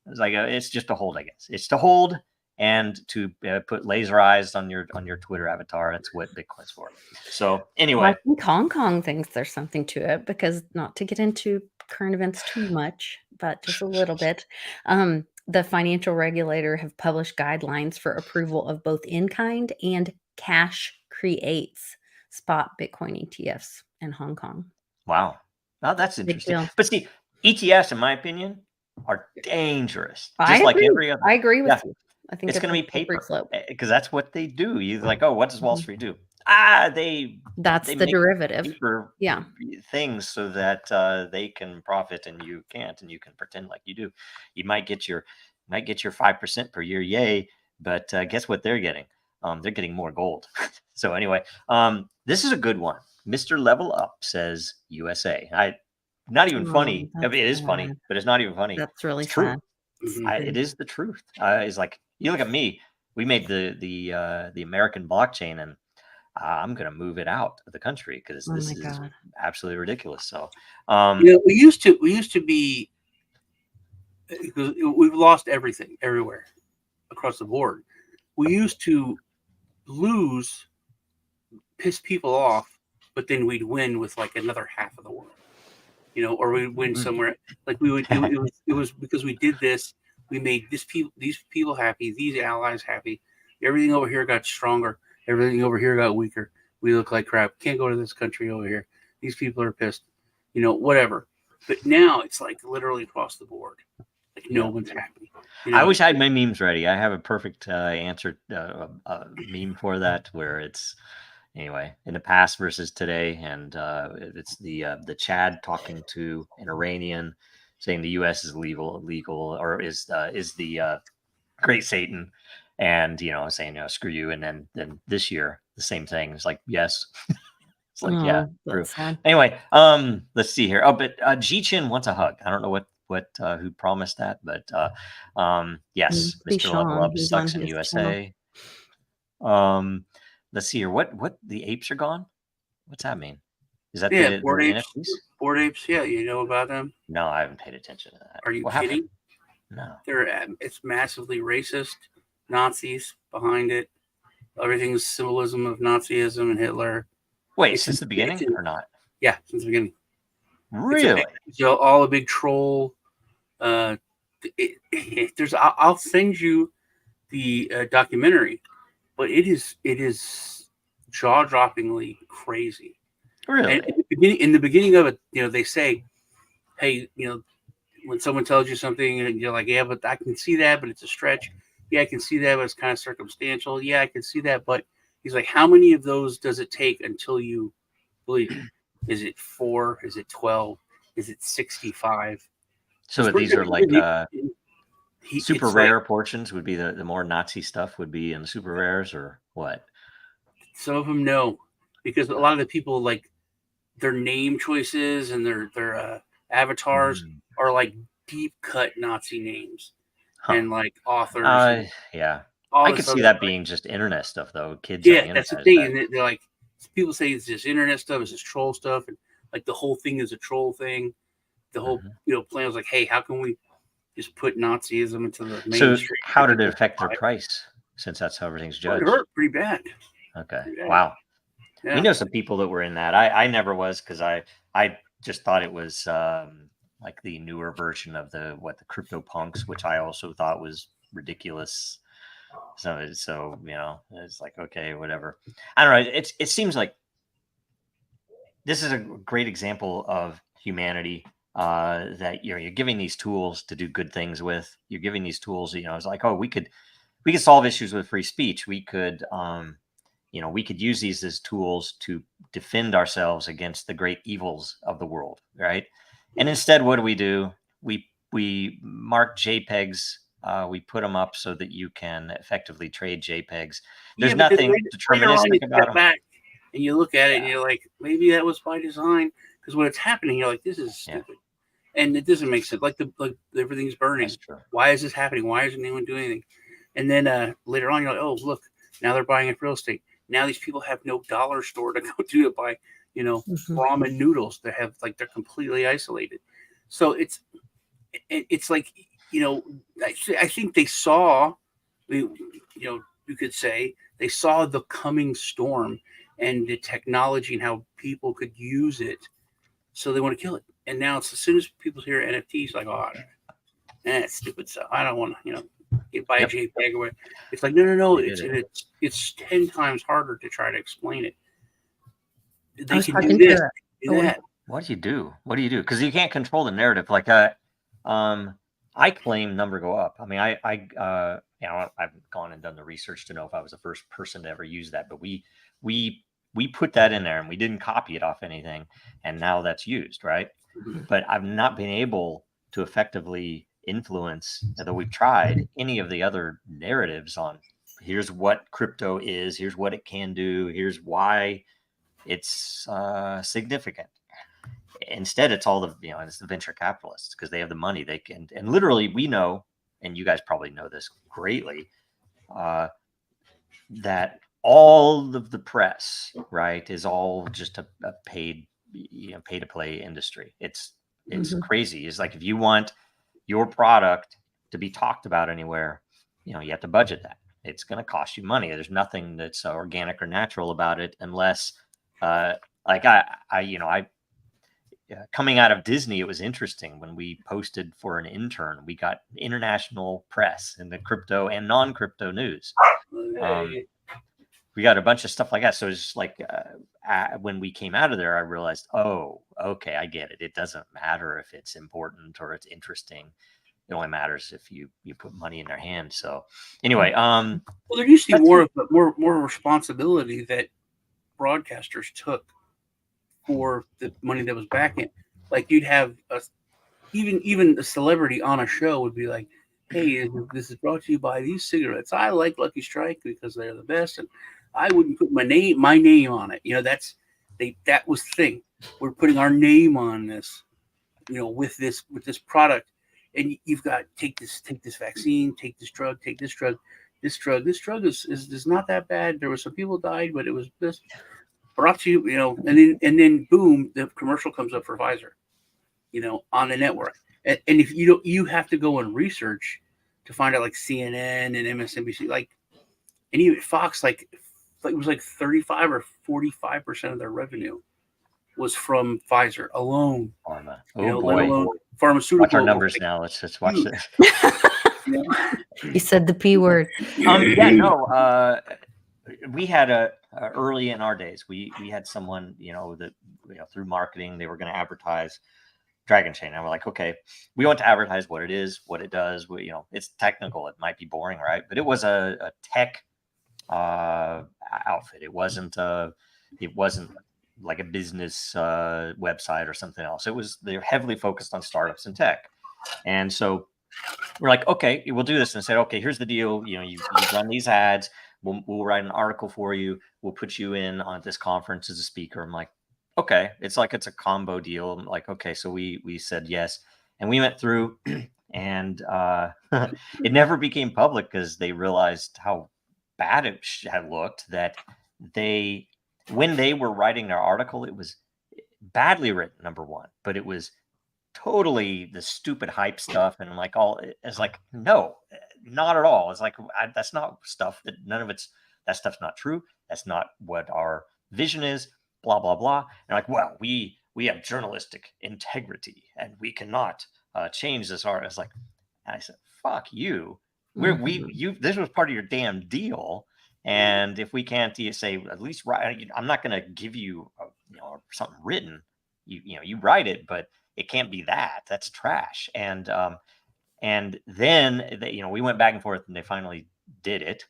It's like it's just to hold, I guess. It's to hold and to put laser eyes on your Twitter avatar. That's what Bitcoin's for. So anyway, Well, I think Hong Kong thinks there's something to it, because, not to get into current events too much, but just a little bit. The financial regulator have published guidelines for approval of both in-kind and cash creates spot Bitcoin ETFs in Hong Kong. Wow. Now that's interesting. But see, ETFs, in my opinion, are dangerous. Just like every other. I agree with you. I think it's going to be paper, because that's what they do. You're like, oh, what does Wall Street do? That's the derivative. Paper things so that they can profit and you can't, and you can pretend like you do. You might get your 5% per year, yay! But guess what they're getting? They're getting more gold. So anyway, this is a good one. Mr. Level Up says USA. Not even funny. I mean, it is funny, but it's not even funny. That's really it's true. Sad. It is the truth. It's like, you look at me. We made the American blockchain, and I'm going to move it out of the country because this is absolutely ridiculous. So, we used to be because we've lost everything everywhere across the board. We used to lose, piss people off, but then we'd win with like another half of the world, or we'd win somewhere. Like we would, it was because we did this. We made these people happy, these allies happy. Everything over here got stronger. Everything over here got weaker. We look like crap. Can't go to this country over here. These people are pissed. Whatever. But now it's like literally across the board. Like no one's happy. I wish I had my memes ready. I have a perfect answer meme for that, where it's anyway in the past versus today, and it's the Chad talking to an Iranian, saying the U.S. is illegal, or is the Great Satan, and saying screw you, and then this year the same thing. It's like yes. It's like, yeah, true. Anyway, let's see here. Oh, but Ji-Chin wants a hug. I don't know what who promised that, but yes, Mr. Level Up sucks in USA. Let's see here. What the apes are gone? What's that mean? Is that the Bored apes? NFTs? Bored apes, yeah, you know about them? No, I haven't paid attention to that. Are you kidding? No. It's massively racist. Nazis behind it. Everything's symbolism of Nazism and Hitler. Wait, since the beginning or not? Yeah, since the beginning. Really? All a big troll. I'll send you the documentary, but it is jaw-droppingly crazy. Really? And in the beginning of it, they say, hey, when someone tells you something and you're like, yeah, but I can see that, but it's a stretch. Yeah, I can see that, but it's kind of circumstantial. Yeah, I can see that, but he's like, how many of those does it take until you believe it? Is it 4? Is it 12? Is it 65? So these are like super rare portions would be the more Nazi stuff would be in the super rares, or what? Some of them no, because a lot of the people, like, their name choices and their avatars are like deep cut Nazi names and like authors. Yeah. I could see that being just internet stuff, though. Kids. Yeah, that's the thing. And they're like, people say it's just internet stuff, it's just troll stuff, and like the whole thing is a troll thing. The whole plan was like, hey, how can we just put Nazism into the mainstream? So how did it affect their price? Since that's how everything's judged. It hurt pretty bad. Okay. Wow. Yeah. We know some people that were in that. I never was, because I just thought it was like the newer version of the crypto punks, which I also thought was ridiculous. So it's like, okay, whatever. I don't know. It seems like this is a great example of humanity, that you're giving these tools to do good things with. You're giving these tools, it's like, oh, we could solve issues with free speech. We could we could use these as tools to defend ourselves against the great evils of the world, right? And instead, what do? We mark JPEGs. We put them up so that you can effectively trade JPEGs. There's nothing deterministic about them. Back and you look at it and you're like, maybe that was by design. Because when it's happening, you're like, this is stupid. And it doesn't make sense. Like everything's burning. Why is this happening? Why isn't anyone doing anything? And then later on, you're like, oh, look, now they're buying it for real estate. Now these people have no dollar store to go to buy, ramen noodles. They have they're completely isolated. So it's like, I think they saw, you could say they saw the coming storm and the technology and how people could use it. So they want to kill it. And now it's as soon as people hear NFTs, like, oh, that's stupid stuff. I don't want to, buy a JPEG or whatever. It's like, no. It's 10 times harder to try to explain it. They can do this, do that. What do you do? Because you can't control the narrative. Like, I claim number go up. I mean, I've gone and done the research to know if I was the first person to ever use that, but we put that in there and we didn't copy it off anything, and now that's used, right? Mm-hmm. But I've not been able to effectively influence, although we've tried, any of the other narratives on here's what crypto is, here's what it can do, here's why it's significant. Instead, it's all it's the venture capitalists, because they have the money. They can, and literally we know, and you guys probably know this greatly, that all of the press, right, is all just a paid, pay to play industry. It's crazy. It's like, if you want your product to be talked about anywhere, you have to budget that. It's going to cost you money. There's nothing that's organic or natural about it unless, coming out of Disney, it was interesting when we posted for an intern. We got international press in the crypto and non-crypto news. We got a bunch of stuff like that. So it's just like when we came out of there, I realized, oh, okay, I get it. It doesn't matter if it's important or it's interesting. It only matters if you put money in their hands. So anyway, well, there used to be more responsibility that broadcasters took for the money that was back in. Like you'd have even a celebrity on a show would be like, hey, this is brought to you by these cigarettes. I like Lucky Strike because they're the best, and I wouldn't put my name on it. That was the thing. We're putting our name on this, with this product. And you've got take this vaccine, take this drug, take this drug. This drug is not that bad. There were some people died, but it was this brought to you, and then boom, the commercial comes up for Pfizer, on the network. And if you have to go and research to find out, like CNN and MSNBC, and even Fox, it was like 35 or 45% of their revenue was from Pfizer alone. Pharma. Let alone pharmaceutical. Watch our numbers now. Let's just watch this. You said the P word. We had early in our days, we had someone, that, through marketing, they were going to advertise Dragon Chain. And we're like, okay, we want to advertise what it is, what it does. It's technical. It might be boring, right? But it was a tech outfit. It wasn't like a business website or something else. They're heavily focused on startups and tech. And so we're like, okay, we'll do this. And said, okay, here's the deal. You run these ads. We'll write an article for you. We'll put you in on this conference as a speaker. I'm like, okay. It's a combo deal. I'm like, okay. So we said yes. And we went through and it never became public because they realized how bad it had looked, that when they were writing their article, it was badly written, number one, but it was totally the stupid hype stuff. And it's like, no, not at all. It's like, that's not stuff that stuff's not true. That's not what our vision is, blah, blah, blah. And like, well, we have journalistic integrity and we cannot change this art. It's like, and I said, fuck you. This was part of your damn deal. And if we can't say, at least write, I'm not going to give you, something written. You write it, but it can't be that. That's trash. And then we went back and forth, and they finally did it.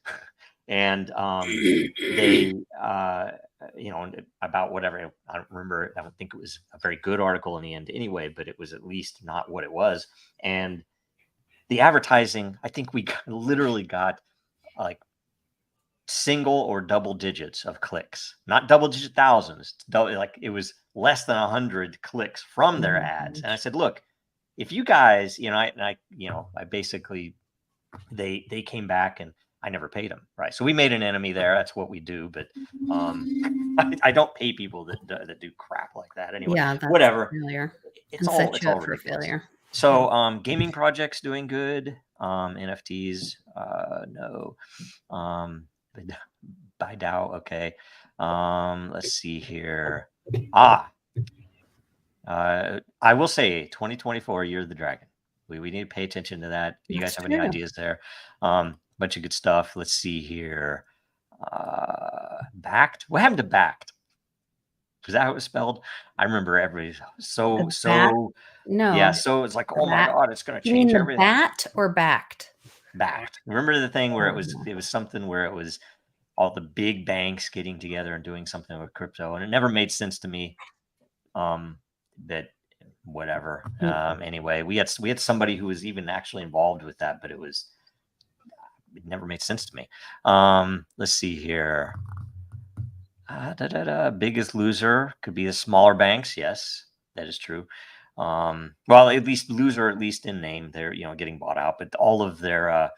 And they, about whatever, I don't remember. I don't think it was a very good article in the end, anyway. But it was at least not what it was. And the advertising, I think we literally got like single or double digits of clicks, not double digit thousands. Like it was less than 100 clicks from their ads. And I said, look, if you guys, I basically, they came back and I never paid them. Right. So we made an enemy there. That's what we do. But I don't pay people that do crap like that anyway. Yeah, whatever. It's all ridiculous. Failure. So gaming projects doing good. NFTs, no. By Dow, okay. Let's see here. I will say 2024, Year of the Dragon. We need to pay attention to that. You guys have any ideas there? Bunch of good stuff. Let's see here. Backed. What happened to Backed? Was that how it was spelled? I remember everybody so no. Yeah, so it's like, oh my god, it's gonna change everything. Bat or backed? Backed. Remember the thing where it was something where it was all the big banks getting together and doing something with crypto, and it never made sense to me. That whatever. Anyway, we had somebody who was even actually involved with that, but it never made sense to me. Let's see here. Biggest loser could be the smaller banks. Yes, that is true. Well, at least loser, at least in name, they're getting bought out, but all their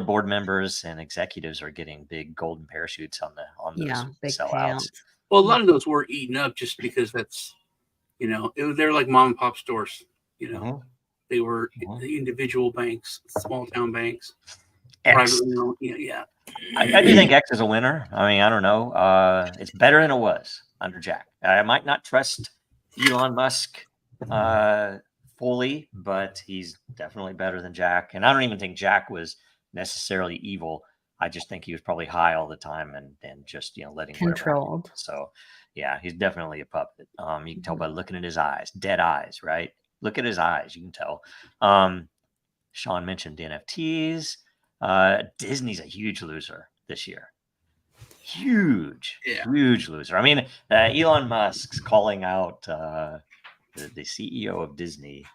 board members and executives are getting big golden parachutes on those big sellouts. Well, a lot of those were eaten up just because that's they're like mom and pop stores. Mm-hmm. They were the individual banks, small town banks. X. Privately owned. Yeah. I do think X is a winner. I mean, I don't know. It's better than it was under Jack. I might not trust Elon Musk fully, but he's definitely better than Jack. And I don't even think Jack was necessarily evil. I just think he was probably high all the time and just letting controlled. So yeah, he's definitely a puppet. You can tell by looking at his eyes, dead eyes, right? Look at his eyes, you can tell. Sean mentioned NFTs. Disney's a huge loser this year. Huge loser. I mean, Elon Musk's calling out the CEO of Disney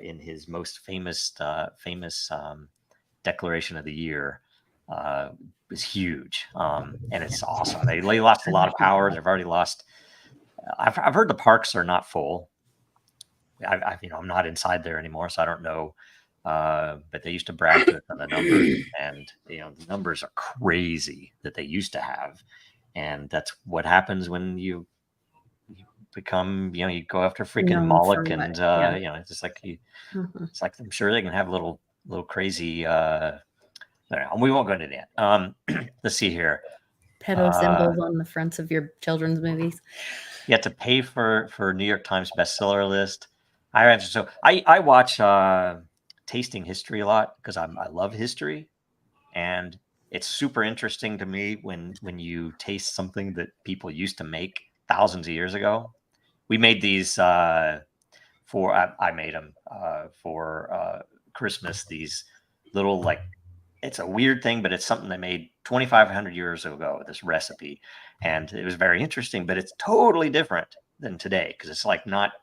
in his most famous declaration of the year is huge, and it's awesome. They lost a lot of power. They've already lost. I've heard the parks are not full. I'm not inside there anymore, so I don't know. But they used to brag to us on the numbers, and the numbers are crazy that they used to have, and that's what happens when you become, you go after freaking Moloch, and it's just like it's like I'm sure they can have little crazy. We won't go into that. Let's see here. Pedo symbols on the fronts of your children's movies. You have to pay for New York Times bestseller list. I watch Tasting History a lot because I love history, and it's super interesting to me when you taste something that people used to make thousands of years ago. We made these I made them for Christmas. These little, like, it's a weird thing, but it's something they made 2,500 years ago, this recipe. And it was very interesting, but it's totally different than today because it's like not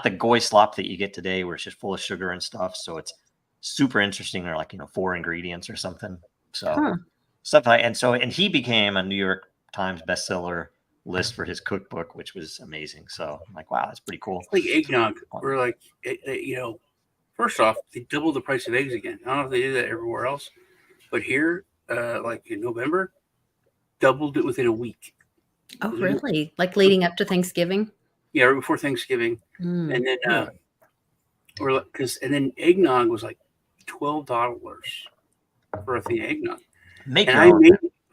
the goy slop that you get today where it's just full of sugar and stuff. So it's super interesting. They're like, 4 ingredients or something. So stuff like, and he became a New York Times bestseller list for his cookbook, which was amazing. So I'm like, wow, that's pretty cool. It's like eggnog. We're like, first off, they doubled the price of eggs again. I don't know if they did that everywhere else, but here, like in November, doubled it within a week. Oh, really? Like leading up to Thanksgiving? Yeah, right before Thanksgiving, and then and then eggnog was like $12 for a thing of eggnog.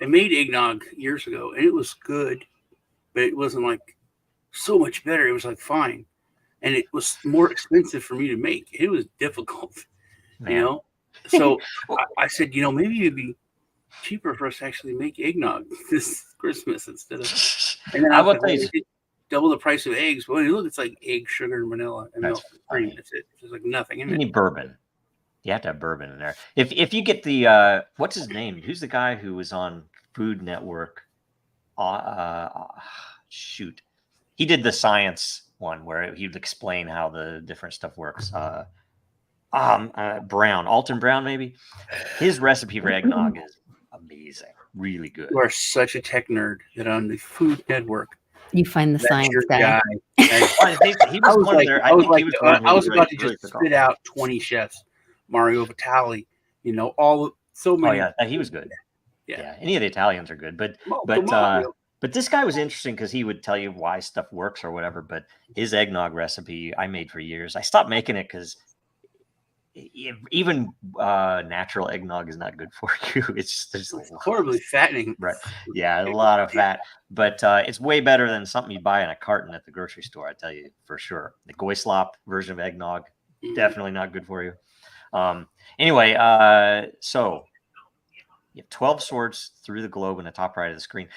I made eggnog years ago, and it was good, but it wasn't like so much better. It was like fine, and it was more expensive for me to make. It was difficult, So I said, maybe it'd be cheaper for us to actually make eggnog this Christmas instead of. And then I will tell you, double the price of eggs. Well, look, it's like egg, sugar, and vanilla, and milk, and cream. That's it. There's like nothing in it. You need bourbon. You have to have bourbon in there. If you get the what's his name? Who's the guy who was on Food Network? Shoot, he did the science one where he would explain how the different stuff works. Alton Brown, maybe. His recipe for eggnog is amazing, really good. You are such a tech nerd that on the Food Network, you find the science guy. He was one of their. I was about to just spit out 20 chefs. Mario Vitale, so many. Oh yeah, he was good. Yeah, any of the Italians are good, but this guy was interesting because he would tell you why stuff works or whatever. But his eggnog recipe I made for years. I stopped making it because even natural eggnog is not good for you. It's just horribly fattening. Right. Yeah, a lot of fat. But it's way better than something you buy in a carton at the grocery store, I tell you for sure. The goy slop version of eggnog, definitely not good for you. Anyway, so you have 12 swords through the globe in the top right of the screen.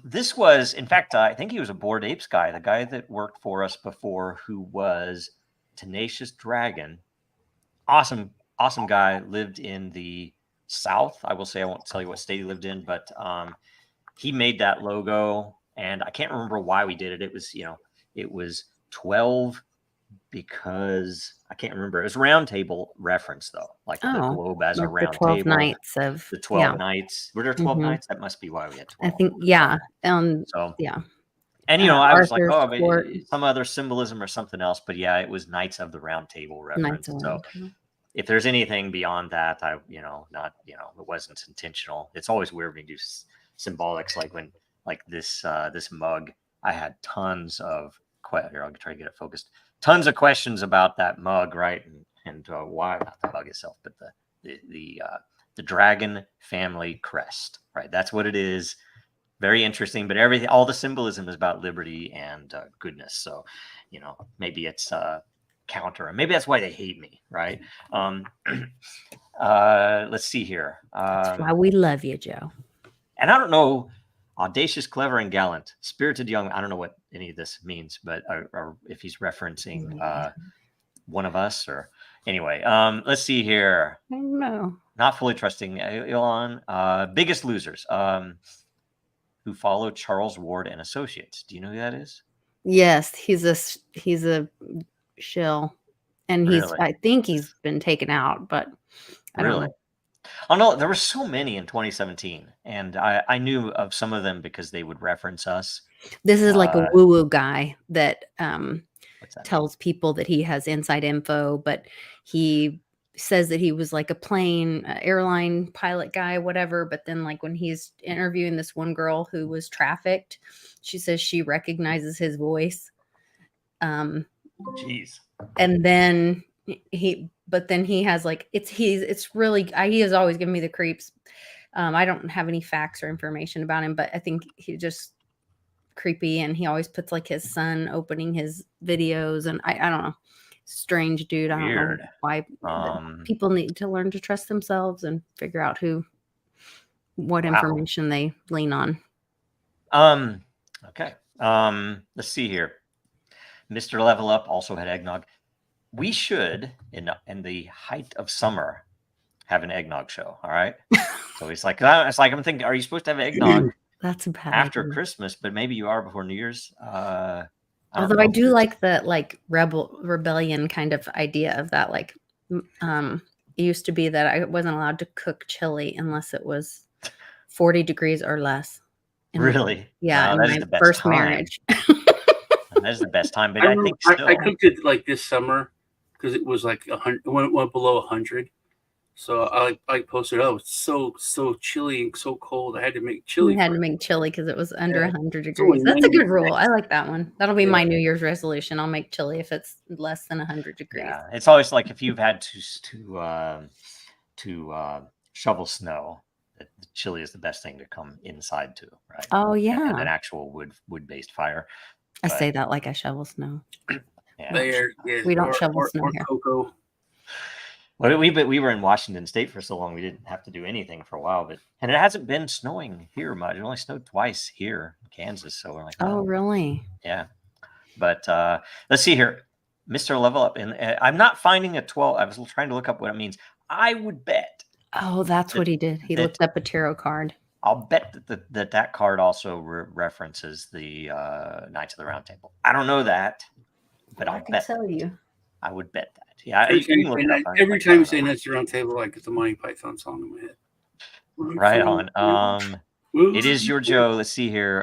This was, in fact, I think he was a Bored Apes guy, the guy that worked for us before, who was Tenacious Dragon. Awesome guy, lived in the South. I will say, I won't tell you what state he lived in, but he made that logo, and I can't remember why we did it. It was 12 because I can't remember. It was round table reference though, like the globe as a round table. 12 nights of the 12 nights. Were there 12 nights? That must be why we had 12. I think, yeah. So yeah. And I was like, maybe some other symbolism or something else, but yeah, it was Knights of the Round Table reference. So if there's anything beyond that, it wasn't intentional. It's always weird when you do symbolics, like when, like this mug. I had tons of I'll try to get it focused. Tons of questions about that mug, right? and why not the bug itself, but the dragon family crest, right? That's what it is. Very interesting, but all the symbolism is about liberty and goodness. So, maybe it's counter, and maybe that's why they hate me, right? Let's see here. That's why we love you, Joe. And I don't know, audacious, clever, and gallant, spirited young. I don't know what any of this means, but or if he's referencing one of us, or anyway. Let's see here. I don't know. Not fully trusting Elon. Biggest losers. Who followed Charles Ward and Associates. Do you know who that is? Yes, he's a shill, and Really? I think he's been taken out, but I don't know. Oh no, there were so many in 2017, and I knew of some of them because they would reference us. This is like a woo-woo guy that tells people that he has inside info, but he says that he was like a airline pilot guy, whatever. But then like when he's interviewing this one girl who was trafficked, she says she recognizes his voice. Jeez. And then he has like, it's really, he has always given me the creeps. I don't have any facts or information about him, but I think he just creepy. And he always puts like his son opening his videos, and I don't know. Strange dude. I don't know why people need to learn to trust themselves and figure out what information they lean on. Okay. Let's see here. Mr. Level Up also had eggnog. We should, in the height of summer, have an eggnog show. All right. So it's like I'm thinking, are you supposed to have eggnog? That's a bad after idea. Christmas, but maybe you are before New Year's. Although I do like the like rebellion kind of idea of that. Like, it used to be that I wasn't allowed to cook chili unless it was 40 degrees or less. Really? Yeah. In my first marriage. That is the best time. But I think still, I cooked it like this summer because it was like 100, went below 100. So I posted, it's so chilly and so cold. I had to make chili. We had to make chili because it was under 100 degrees. That's a good rule. I like that one. That'll be my New Year's resolution. I'll make chili if it's less than 100 degrees. Yeah, it's always like if you've had to shovel snow, the chili is the best thing to come inside to, right? Oh yeah, and an actual wood-based fire. I say that like I shovel snow. Yeah. We don't shovel snow here. Cocoa. Well, we were in Washington State for so long, we didn't have to do anything for a while. And it hasn't been snowing here much. It only snowed twice here in Kansas. So we're like, oh, really? Yeah. But let's see here. Mr. Level Up. And I'm not finding a 12. I was trying to look up what it means. I would bet. Oh, that's what he did. He looked up a tarot card. I'll bet that card also references the Knights of the Round Table. I don't know that, but I'll bet. Tell you. I would bet that. Yeah. Every time you say Knights of the Round Table, I get the Monty Python song in my head. Right on. It is your Joe. Let's see here.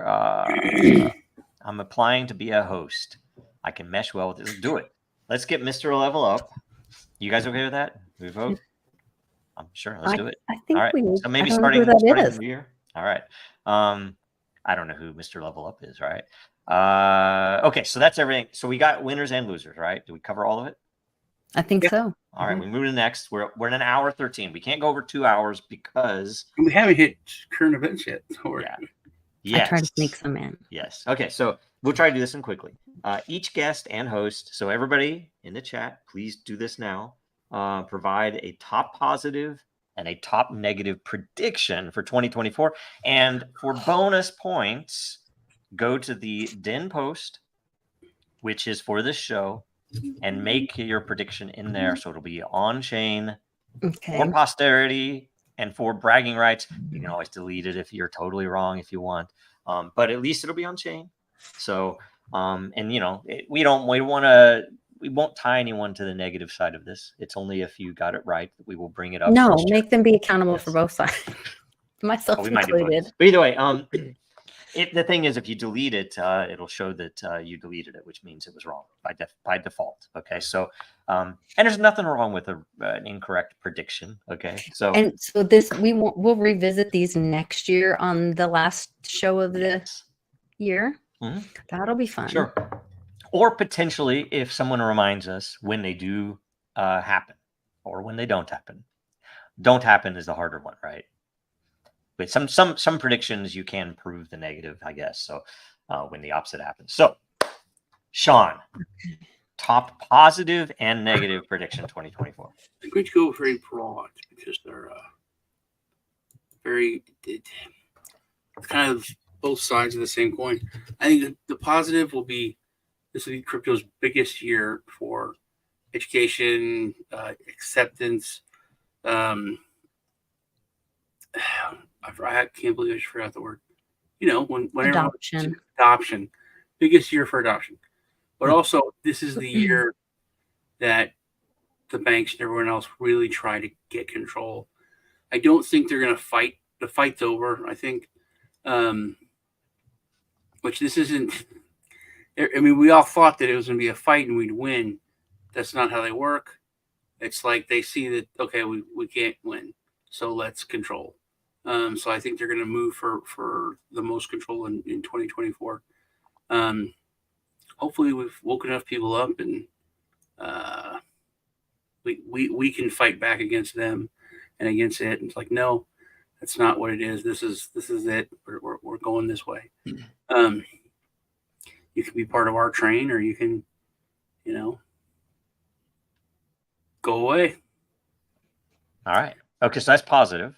I'm applying to be a host. I can mesh well with this. Do it. Let's get Mr. Level Up. You guys okay with that? We vote? I'm sure. Let's do it. I think all right. So maybe starting the year. All right. I don't know who Mr. Level Up is, right? Okay, so that's everything. So we got winners and losers, right? Did we cover all of it? I think so. All right, we move to the next. We're in an hour 13. We can't go over 2 hours because we haven't hit current events yet. Yeah. Yes. I try to sneak some in. Yes. Okay, so we'll try to do this in quickly. Each guest and host, so everybody in the chat, please do this now. Provide a top positive and a top negative prediction for 2024. And for bonus points, go to the Den post, which is for this show, and make your prediction in there. So it'll be on chain for posterity and for bragging rights. You can always delete it if you're totally wrong if you want. But at least it'll be on chain. So, and we won't tie anyone to the negative side of this. It's only if you got it right that we will bring it up. No, make them be accountable for both sides. Myself included. But either way, the thing is, if you delete it, it'll show that you deleted it, which means it was wrong by default. Okay, so and there's nothing wrong with an incorrect prediction. Okay, so this we'll revisit these next year on the last show of the year. Mm-hmm. That'll be fun. Sure. Or potentially, if someone reminds us when they do happen, or when they don't happen. Don't happen is the harder one, right? But some predictions you can prove the negative, I guess. So when the opposite happens. So Sean, top positive and negative prediction 2024. I'm going to go very broad because they're it's kind of both sides of the same coin. I think the positive will be this will be crypto's biggest year for education, acceptance. I can't believe I just forgot the word. When adoption, biggest year for adoption. But also, this is the year that the banks and everyone else really try to get control. I don't think they're going to fight. The fight's over, I think. Which this isn't. I mean, we all thought that it was going to be a fight and we'd win. That's not how they work. It's like they see that, okay, we can't win, so let's control. So I think they're going to move for the most control in 2024. Hopefully we've woken enough people up and we can fight back against them and against it. And it's like, no, that's not what it is. This is it. We're going this way. You can be part of our train, or you can, go away. All right. Okay, so that's positive.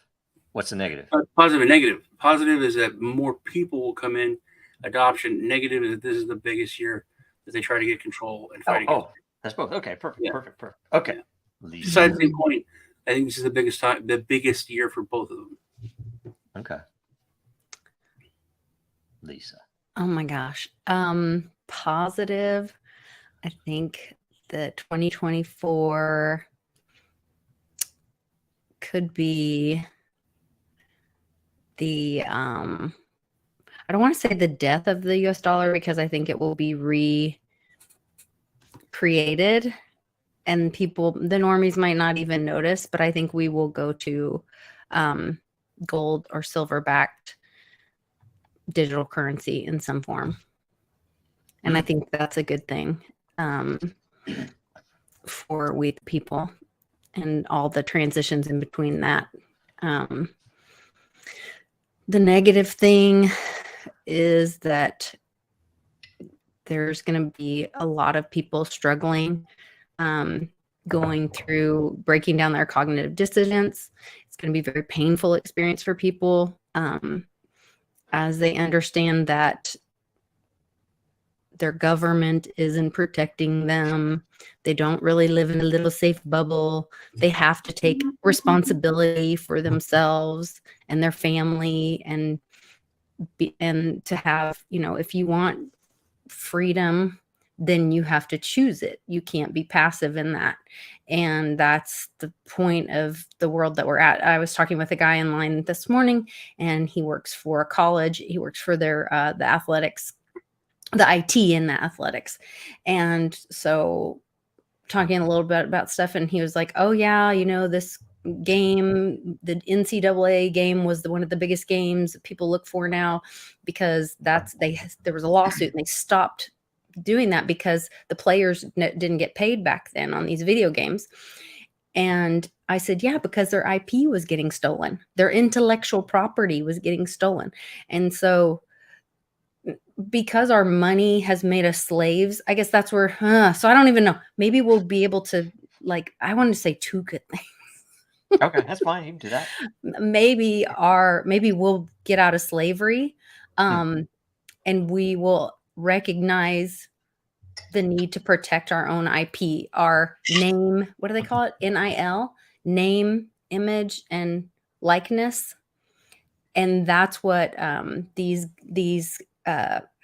What's the negative? Positive and negative. Positive is that more people will come in. Adoption. Negative is that this is the biggest year that they try to get control and fight against. That's both. Okay, perfect. Yeah. Perfect. Okay. Yeah. Besides the point, I think this is the biggest year for both of them. Okay. Lisa. Oh my gosh. Positive. I think that 2024 could be the I don't want to say the death of the US dollar, because I think it will be recreated and the normies might not even notice, but I think we will go to gold or silver backed digital currency in some form. And I think that's a good thing for we the people and all the transitions in between that. The negative thing is that there's going to be a lot of people struggling, going through breaking down their cognitive dissonance. It's going to be a very painful experience for people as they understand that their government isn't protecting them. They don't really live in a little safe bubble. They have to take responsibility for themselves and their family and to have, if you want freedom, then you have to choose it. You can't be passive in that. And that's the point of the world that we're at. I was talking with a guy in line this morning, and he works for a college. He works for their the athletics, the IT in the athletics. And so talking a little bit about stuff, and he was like, oh yeah, this game, the NCAA game was one of the biggest games that people look for now, because there was a lawsuit and they stopped doing that because the players didn't get paid back then on these video games. And I said, yeah, because their IP was getting stolen. Their intellectual property was getting stolen. And so because our money has made us slaves, I guess that's where, so I don't even know. Maybe we'll be able to, I wanted to say two good things. Okay, that's fine. You can do that. Maybe we'll get out of slavery, and we will recognize the need to protect our own IP, our name. What do they call it? NIL, name, image, and likeness. And that's what these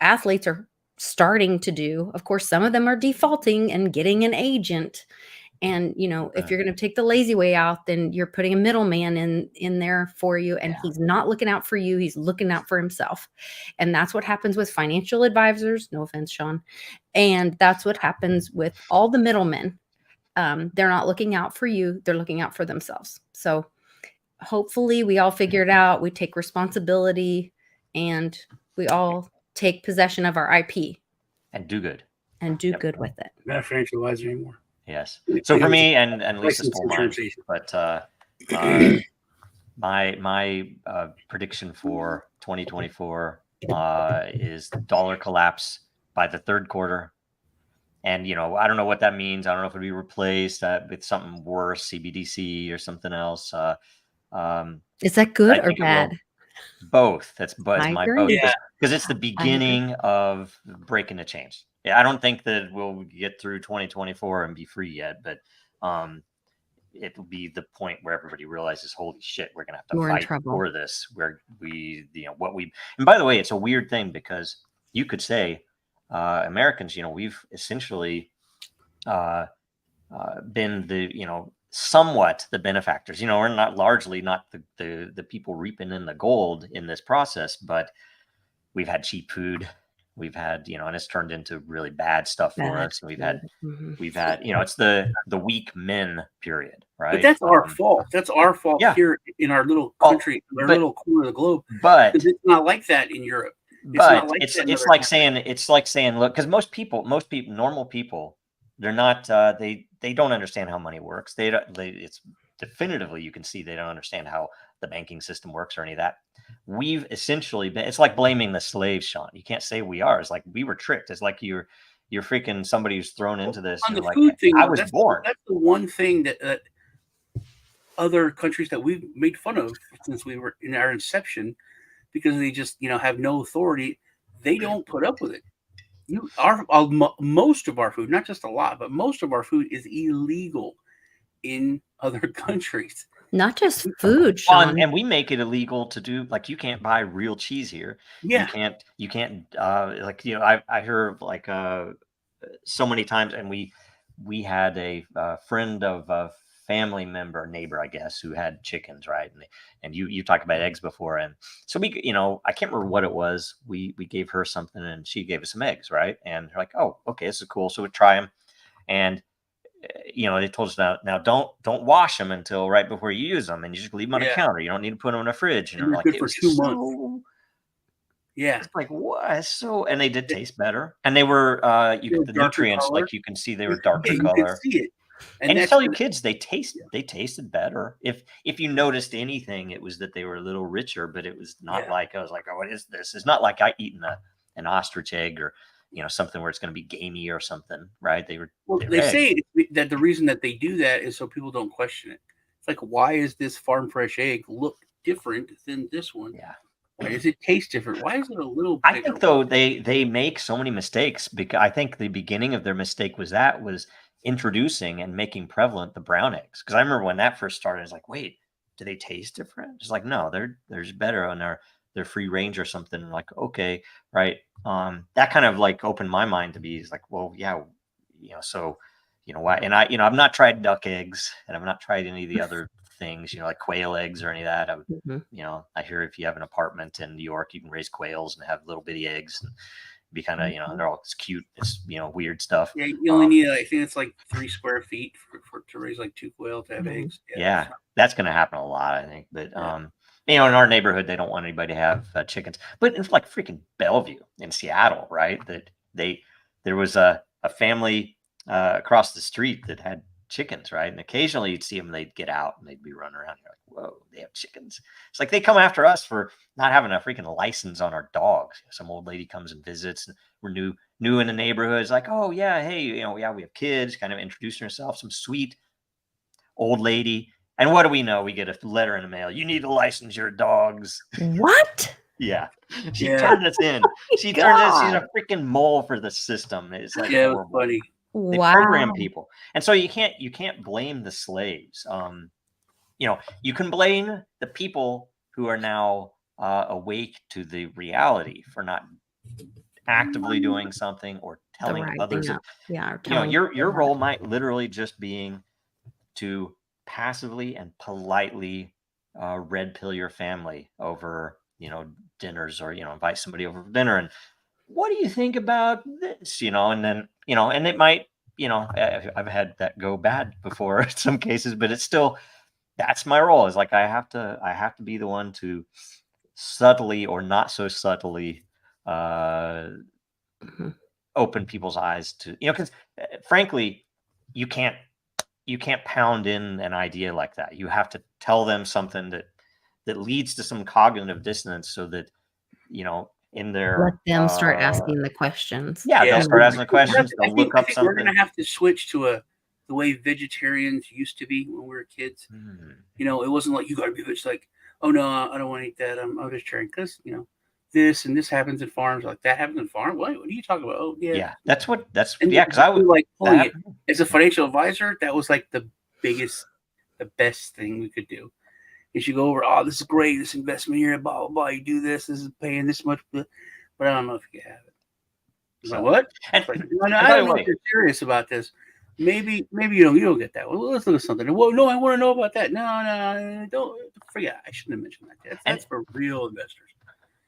athletes are starting to do. Of course, some of them are defaulting and getting an agent. And, if you're going to take the lazy way out, then you're putting a middleman in there for you. And he's not looking out for you. He's looking out for himself. And that's what happens with financial advisors. No offense, Sean. And that's what happens with all the middlemen. They're not looking out for you. They're looking out for themselves. So hopefully we all figure it out. We take responsibility and we all take possession of our IP. And do good. And do good with it. Not a financial advisor anymore. Yes. So for me and Lisa stole mine, but my prediction for 2024 is dollar collapse by the third quarter. And, I don't know what that means. I don't know if it'll be replaced with something worse, CBDC or something else. Is that good or bad? Both. That's my both. Yeah. Because it's the beginning of breaking the chains. Yeah, I don't think that we'll get through 2024 and be free yet, but it will be the point where everybody realizes, holy shit, we're gonna have to fight for this. Where and by the way, it's a weird thing because you could say Americans, we've essentially been the somewhat the benefactors. We're not largely not the people reaping in the gold in this process, but we've had cheap food. We've had, and it's turned into really bad stuff for us. And we've had, it's the weak men period, right? But that's our fault. That's our fault here in our little country, little corner of the globe. But it's not like that in Europe. It's like saying, look, because most people, normal people, they're not, they don't understand how money works. It's definitively, you can see they don't understand how the banking system works or any of that. We've essentially been, it's like blaming the slaves, Sean. You can't say we are. It's like we were tricked. It's like you're freaking somebody who's thrown into this. On the like, food thing, I was born. That's the one thing that other countries that we've made fun of since we were in our inception, because they just have no authority. They don't put up with it. Most of our food, not just a lot, but most of our food is illegal in other countries. Not just food, Sean. And we make it illegal to do, like, you can't buy real cheese here. Yeah. You can't I hear like so many times, and we had a friend of a family neighbor, I guess, who had chickens, right? And you talked about eggs before, and so we, I can't remember what it was. We gave her something, and she gave us some eggs, right? And they're like, oh, okay, this is cool. So we try them, and they told us now don't wash them until right before you use them, and you just leave them on the counter. You don't need to put them in a fridge. And they're like, good for 2 months. Yeah, it's like, what? So, and they did taste better, and they were the nutrients color. Like you can see they were darker color. You can see it. And you tell your kids they tasted better. If you noticed anything, it was that they were a little richer, but it was not like I was like, oh, what is this? It's not like I eaten an ostrich egg or something where it's going to be gamey or something, right? They say that the reason that they do that is so people don't question it. It's like, why is this farm fresh egg look different than this one? Yeah. Why does it taste different? Why is it a little bigger? I think though they make so many mistakes, because I think the beginning of their mistake was introducing and making prevalent the brown eggs. Because I remember when that first started, I was like, wait, do they taste different? It's like, no, there's better on they're free range or something. Like, okay, right. That kind of like opened my mind to be like, well, yeah, so why? And I've not tried duck eggs, and I've not tried any of the other things, like quail eggs or any of that. I hear if you have an apartment in New York, you can raise quails and have little bitty eggs and be kind of, they're all cute, it's, weird stuff. Yeah, you only need, I think it's like 3 square feet to raise like 2 quail to have eggs. Yeah, that's going to happen a lot, I think. But, in our neighborhood, they don't want anybody to have chickens. But it's like freaking Bellevue in Seattle, right? That there was a family across the street that had chickens, right? And occasionally you'd see them, they'd get out and they'd be running around. You're like, whoa, they have chickens. It's like they come after us for not having a freaking license on our dogs. Some old lady comes and visits, and we're new in the neighborhood. It's like, oh yeah, hey, we have kids, kind of introducing herself, some sweet old lady. And what do we know? We get a letter in the mail. You need to license your dogs. What? Yeah. She turned us in. She turned us. She's a freaking mole for the system. It's like horrible. Buddy. They program people. And so you can't blame the slaves. You can blame the people who are now awake to the reality for not actively doing something or telling others. Your role might literally just being to passively and politely red pill your family over dinners, or invite somebody over for dinner, and what do you think about this, and then and it might, I've had that go bad before in some cases, but it's still, that's my role, is like I have to be the one to subtly or not so subtly open people's eyes to, because frankly, you can't pound in an idea like that. You have to tell them something that leads to some cognitive dissonance, so that, in their Let them start asking the questions. Yeah, they'll start asking the questions. I They'll think, look up we're something. gonna have to switch to the way vegetarians used to be when we were kids. It wasn't like, you got to be vegetarian. Like, oh no, I don't want to eat that. I'm vegetarian because this and this happens in farms. Like, that happens in farm. What are you talking about? Oh yeah, because I would like pulling it as a financial advisor. That was like the best thing we could do. Is you go over, oh, this is great, this investment here, blah blah blah. You do this is paying this much, but I don't know if you can have it. So, like, what? And, like, no, I don't know if you're serious about this. Maybe you don't get that one. Well, let's look at something. Well, no, I want to know about that. No, don't forget. I shouldn't have mentioned that. That's for real investors.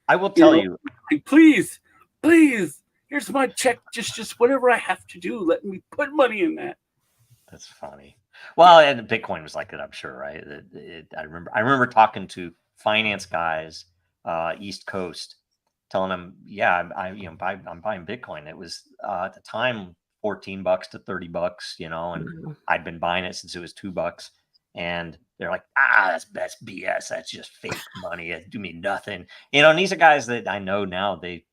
I will tell you, like, please, here's my check. Just whatever I have to do, let me put money in that. That's funny. Well, and Bitcoin was like that, I'm sure, right? I remember talking to finance guys, East Coast, telling them, yeah, I'm buying Bitcoin. It was at the time $14 to $30, and I'd been buying it since it was $2, and they're like, that's BS. That's just fake money. It do me nothing. And these are guys that I know now. They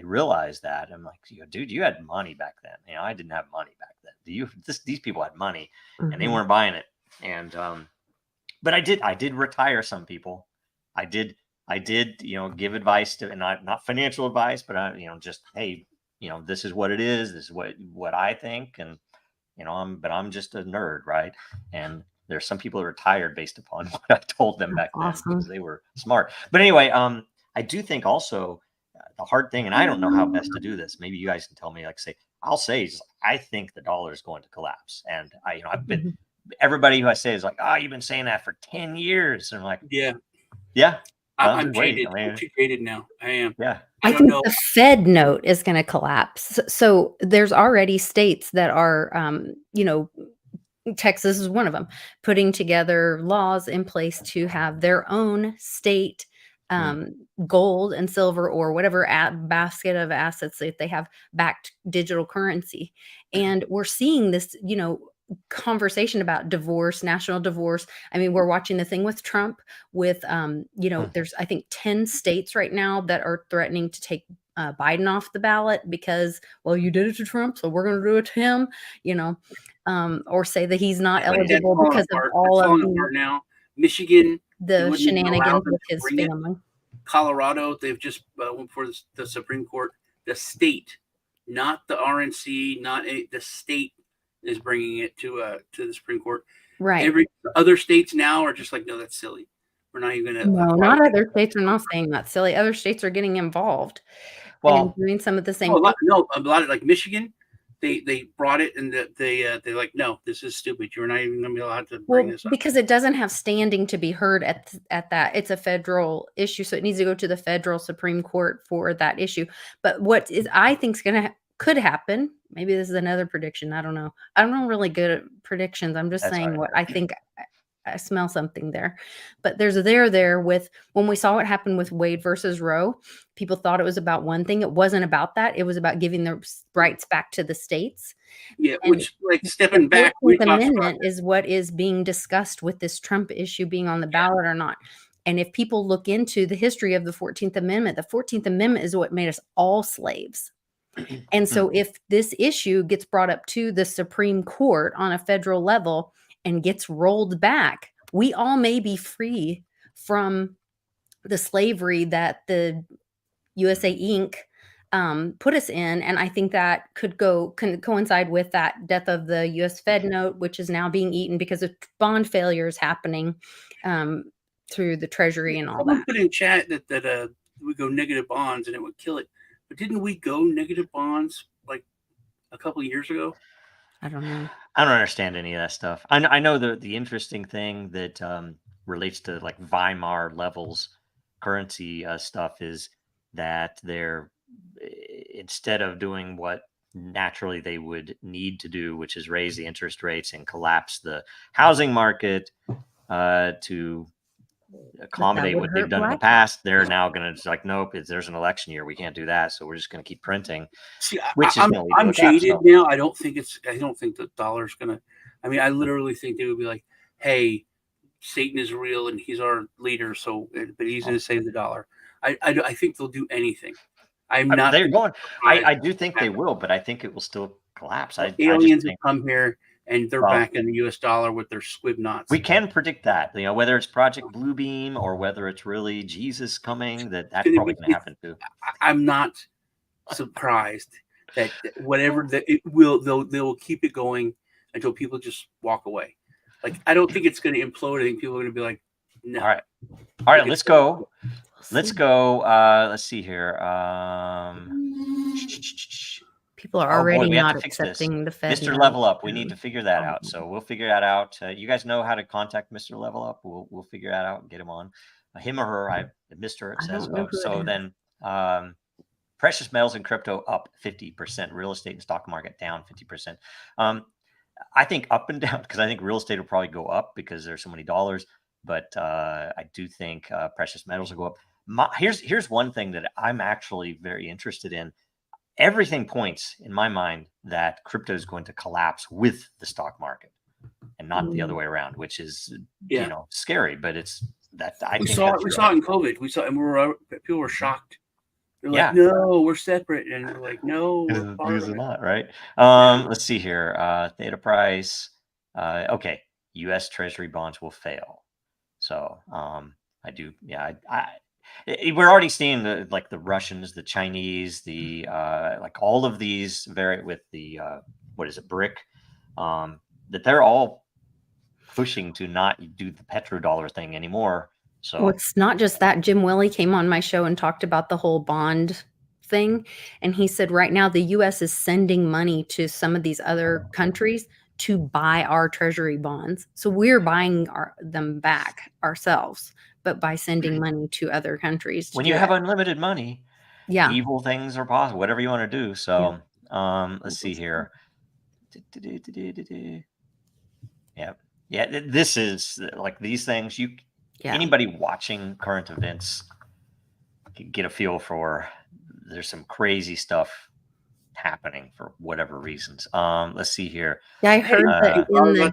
realize that. I'm like, dude, you had money back then. I didn't have money back then. These people had money, and they weren't buying it. And but I did retire some people. I did give advice to, and not financial advice, but just, hey, this is what it is. This is what I think, and I'm just a nerd, right? And there's some people that retired based upon what I told them back then, because they were smart. But anyway, I do think also the hard thing, and I don't know how best to do this. Maybe you guys can tell me. I'll say I think the dollar is going to collapse, and I've been everybody who I say is like, oh, you've been saying that for 10 years, and I'm like, yeah. I'm jaded. I'm too jaded now. I am. Yeah. I think the Fed note is going to collapse. So there's already states that are, Texas is one of them, putting together laws in place to have their own state gold and silver or whatever basket of assets that they have backed digital currency. And we're seeing this, conversation about divorce, national divorce. I mean, we're watching the thing with Trump with, there's, I think 10 states right now that are threatening to take Biden off the ballot because, well, you did it to Trump, so we're going to do it to him, or say that he's not eligible because of all of the now. Michigan, the shenanigans with his family. Colorado, they've just went for the Supreme Court. The state, not the RNC, the state is bringing it to the Supreme Court. Right. Every other states now are just like, no, that's silly. We're not even going to. No, not other states are not saying that's silly. Other states are getting involved. Well, and doing some of the same. A lot of like Michigan. They brought it, and they're like, no, this is stupid. You're not even going to be allowed to bring this up. Because it doesn't have standing to be heard at that. It's a federal issue, so it needs to go to the federal Supreme Court for that issue. But what I think could happen, maybe this is another prediction. I don't know. I'm not really good at predictions. I'm just saying what I think. I smell something there, but there's there with when we saw what happened with Wade versus Roe, people thought it was about one thing. It wasn't about that. It was about giving the rights back to the states. Yeah. And which, like, stepping back, the amendment is what is being discussed with this Trump issue being on the ballot or not. And if people look into the history of the 14th Amendment is what made us all slaves. And so if this issue gets brought up to the Supreme Court on a federal level and gets rolled back, we all may be free from the slavery that the USA Inc. Put us in. And I think that could coincide with that death of the US Fed note, which is now being eaten because of bond failures happening through the Treasury and all that. Someone put in chat that we go negative bonds and it would kill it. But didn't we go negative bonds like a couple of years ago? I don't know. I don't understand any of that stuff. I know the interesting thing that relates to like Weimar levels currency stuff is that they're, instead of doing what naturally they would need to do, which is raise the interest rates and collapse the housing market to accommodate what they've done in the past. They're now going to just like, nope, there's an election year. We can't do that. So we're just going to keep printing. See, which I'm jaded now. I don't think the dollar's going to. I mean, I literally think they would be like, hey, Satan is real and he's our leader. So, but he's going to save the dollar. I think they'll do anything. I'm not. They're going. I do think they will, but I think it will still collapse. Aliens have come here and they're back in the U.S. dollar with their squib knots. We can predict that, whether it's Project Bluebeam or whether it's really Jesus coming. That's probably going to happen too. I'm not surprised that whatever that it will, they will keep it going until people just walk away. Like I don't think it's going to implode. I think people are going to be like, no. All right, let's go. Let's go. Let's see here. People are already not accepting the Fed. Mr. Level Up. We need to figure that out. So we'll figure that out. You guys know how to contact Mr. Level Up. We'll figure that out and get him on. Him or her. Mr. It says. So then precious metals and crypto up 50%. Real estate and stock market down 50%. I think up and down because I think real estate will probably go up because there's so many dollars. But I do think precious metals will go up. Here's one thing that I'm actually very interested in. Everything points in my mind that crypto is going to collapse with the stock market and not the other way around, which is scary. But it's that we saw it in COVID. We saw and people were shocked. They're like, no, we're separate, and we're like, no, we're not right. Let's see here. Theta price. Okay, U.S. Treasury bonds will fail. So I do. Yeah, we're already seeing the Russians, the Chinese, the all of these with the BRIC, that they're all pushing to not do the petrodollar thing anymore. So well, it's not just that. Jim Willey came on my show and talked about the whole bond thing, and he said right now the U.S. is sending money to some of these other countries to buy our treasury bonds. So we're buying them back ourselves, but by sending money to other countries. When you have unlimited money, evil things are possible, whatever you want to do. So let's see here. Yeah. This is like these things. Anybody watching current events can get a feel for. There's some crazy stuff happening for whatever reasons. Let's see here. Yeah, I heard that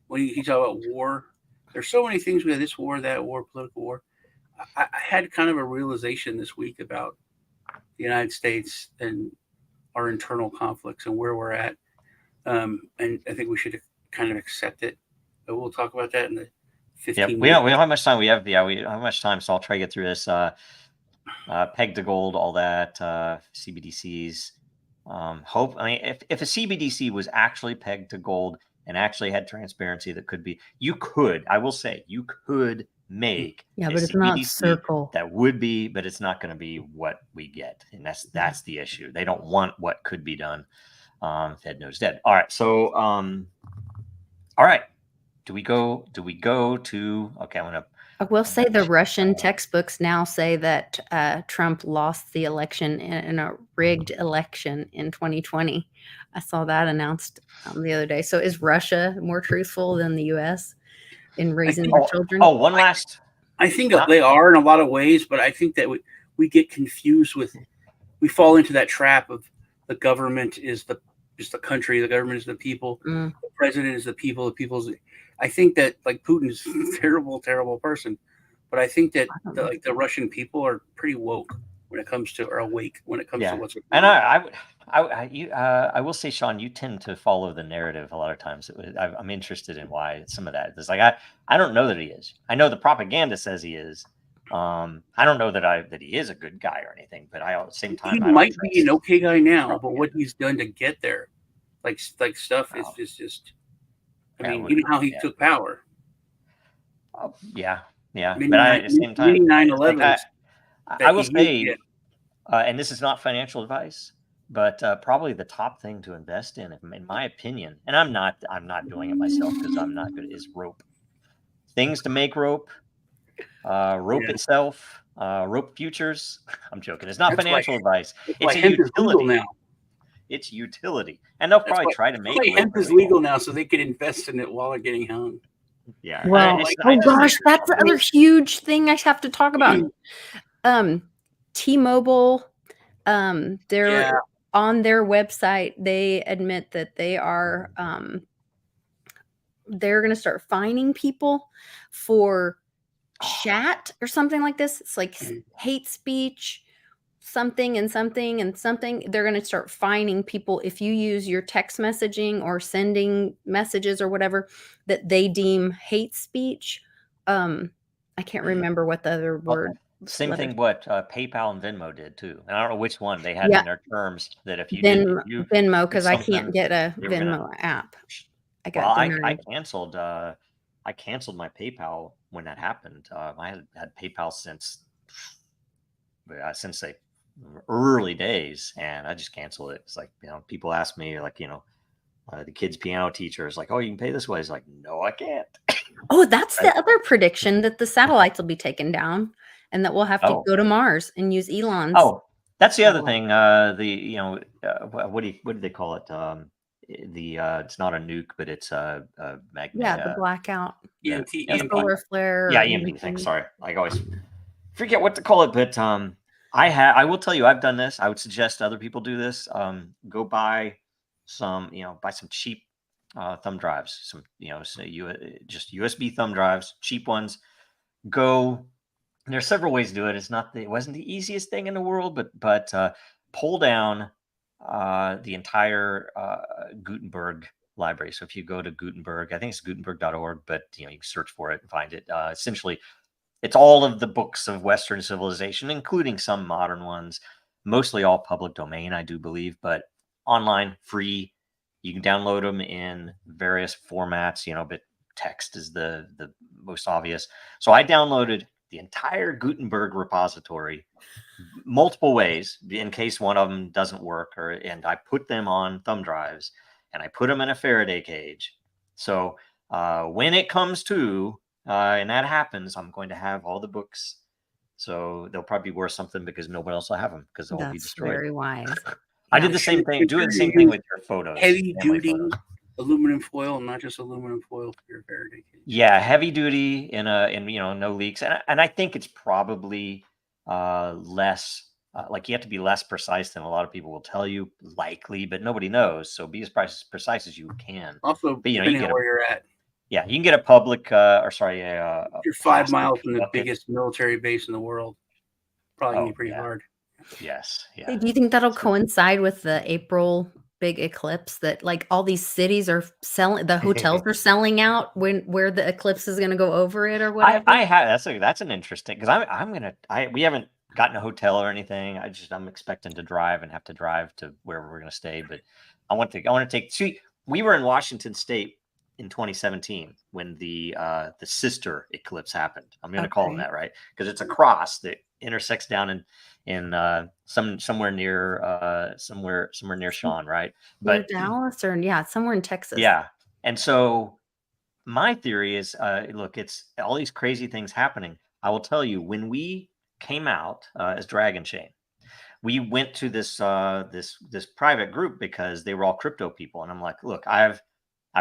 when you talk about war, there's so many things. We have this war, that war, political war. I had kind of a realization this week about the United States and our internal conflicts and where we're at. And I think we should kind of accept it. But we'll talk about that in the 15 minutes. We don't have much time. We don't have much time, so I'll try to get through this. Peg to gold, all that, CBDCs. Hope. I mean, if a CBDC was actually pegged to gold and actually had transparency, that could be. I will say, you could make. Yeah, but it's not circle. That would be, but it's not going to be what we get, and that's the issue. They don't want what could be done. Fed knows dead. All right, so all right. Do we go to? Okay, I'm gonna. I will say the Russian textbooks now say that Trump lost the election in a rigged election in 2020. I saw that announced the other day. So is Russia more truthful than the U.S. in raising their children? Oh, one last. I think they are in a lot of ways, but I think that we get confused with. We fall into that trap of the government is the country, the government is the people, the president is the people, the people's. I think that Putin is a terrible, terrible person, but I think that the Russian people are pretty woke when it comes to, or awake when it comes to what's going on. And I will say, Sean, you tend to follow the narrative a lot of times. I'm interested in why some of that. It's like I don't know that he is. I know the propaganda says he is. I don't know that he is a good guy or anything, but at the same time, he might be an okay guy now. But what he's done to get there, like stuff, is just. I mean, you know how he took power. Yeah. But at the same time, 9/11. I will say, and this is not financial advice, but probably the top thing to invest in my opinion, and I'm not doing it myself because I'm not good, is rope. Things to make rope, itself, rope futures. I'm joking. It's not financial advice. It's a utility now. It's utility, and they'll probably try to make hemp is legal now, so they can invest in it while they're getting hung. Yeah. Well, gosh, that's the other huge thing I have to talk about. T-Mobile, they're on their website, they admit that they're going to start fining people for chat or something like this. It's like hate speech, something and something and something. They're going to start fining people if you use your text messaging or sending messages or whatever that they deem hate speech. I can't remember what the other word. Same thing what PayPal and Venmo did too. And I don't know which one they had in their terms that if you did Venmo, because I can't get a Venmo app. I canceled my PayPal when that happened. I had PayPal since the early days, and I just canceled it. It's like, people ask me, like, the kid's piano teacher is like, "Oh, you can pay this way." It's like, "No, I can't." Oh, that's the other prediction, that the satellites will be taken down and that we'll have to go to Mars and use Elon's. Oh, that's the other thing. What do they call it? It's not a nuke, but it's a magnet. Yeah, the blackout. EMP, solar flare. Yeah, EMP thing. Sorry, I always forget what to call it. But I will tell you, I've done this. I would suggest other people do this. Go buy some cheap thumb drives. Some just USB thumb drives, cheap ones. There's several ways to do it. It wasn't the easiest thing in the world, but pull down the entire Gutenberg library. So if you go to Gutenberg, I think it's gutenberg.org, but you can search for it and find it. Essentially, it's all of the books of Western civilization, including some modern ones, mostly all public domain, I do believe, but online, free. You can download them in various formats, but text is the most obvious. So I downloaded the entire Gutenberg repository multiple ways in case one of them doesn't work, and I put them on thumb drives and I put them in a Faraday cage. So when it comes to and that happens, I'm going to have all the books. So they'll probably be worth something because nobody else will have them because they'll be destroyed. Very wise. I did the same thing. Doing the same thing with your photos. Heavy duty aluminum foil, not just aluminum foil for your Faraday cage. Yeah, heavy duty and no leaks. And I think it's probably less like you have to be less precise than a lot of people will tell you, likely, but nobody knows. So be as precise as you can. Also, but, you depending get on where you're at. Yeah, you can get a public you're 5 miles from the biggest military base in the world. Probably gonna be pretty hard. Yes. Yeah. Hey, do you think that'll coincide with the April big eclipse, that like all these cities are selling, the hotels are selling out where the eclipse is going to go over it or whatever? That's an interesting, because we haven't gotten a hotel or anything. I'm expecting to drive and have to drive to wherever we're going to stay. But I want to take. We were in Washington State in 2017 when the sister eclipse happened. I'm going to call them that, right? Because it's a cross that intersects down in somewhere near Sean, right? But Dallas or somewhere in Texas. Yeah. And so my theory is, look, it's all these crazy things happening. I will tell you, when we came out as Dragon Chain, we went to this private group because they were all crypto people, and I'm like, look, I've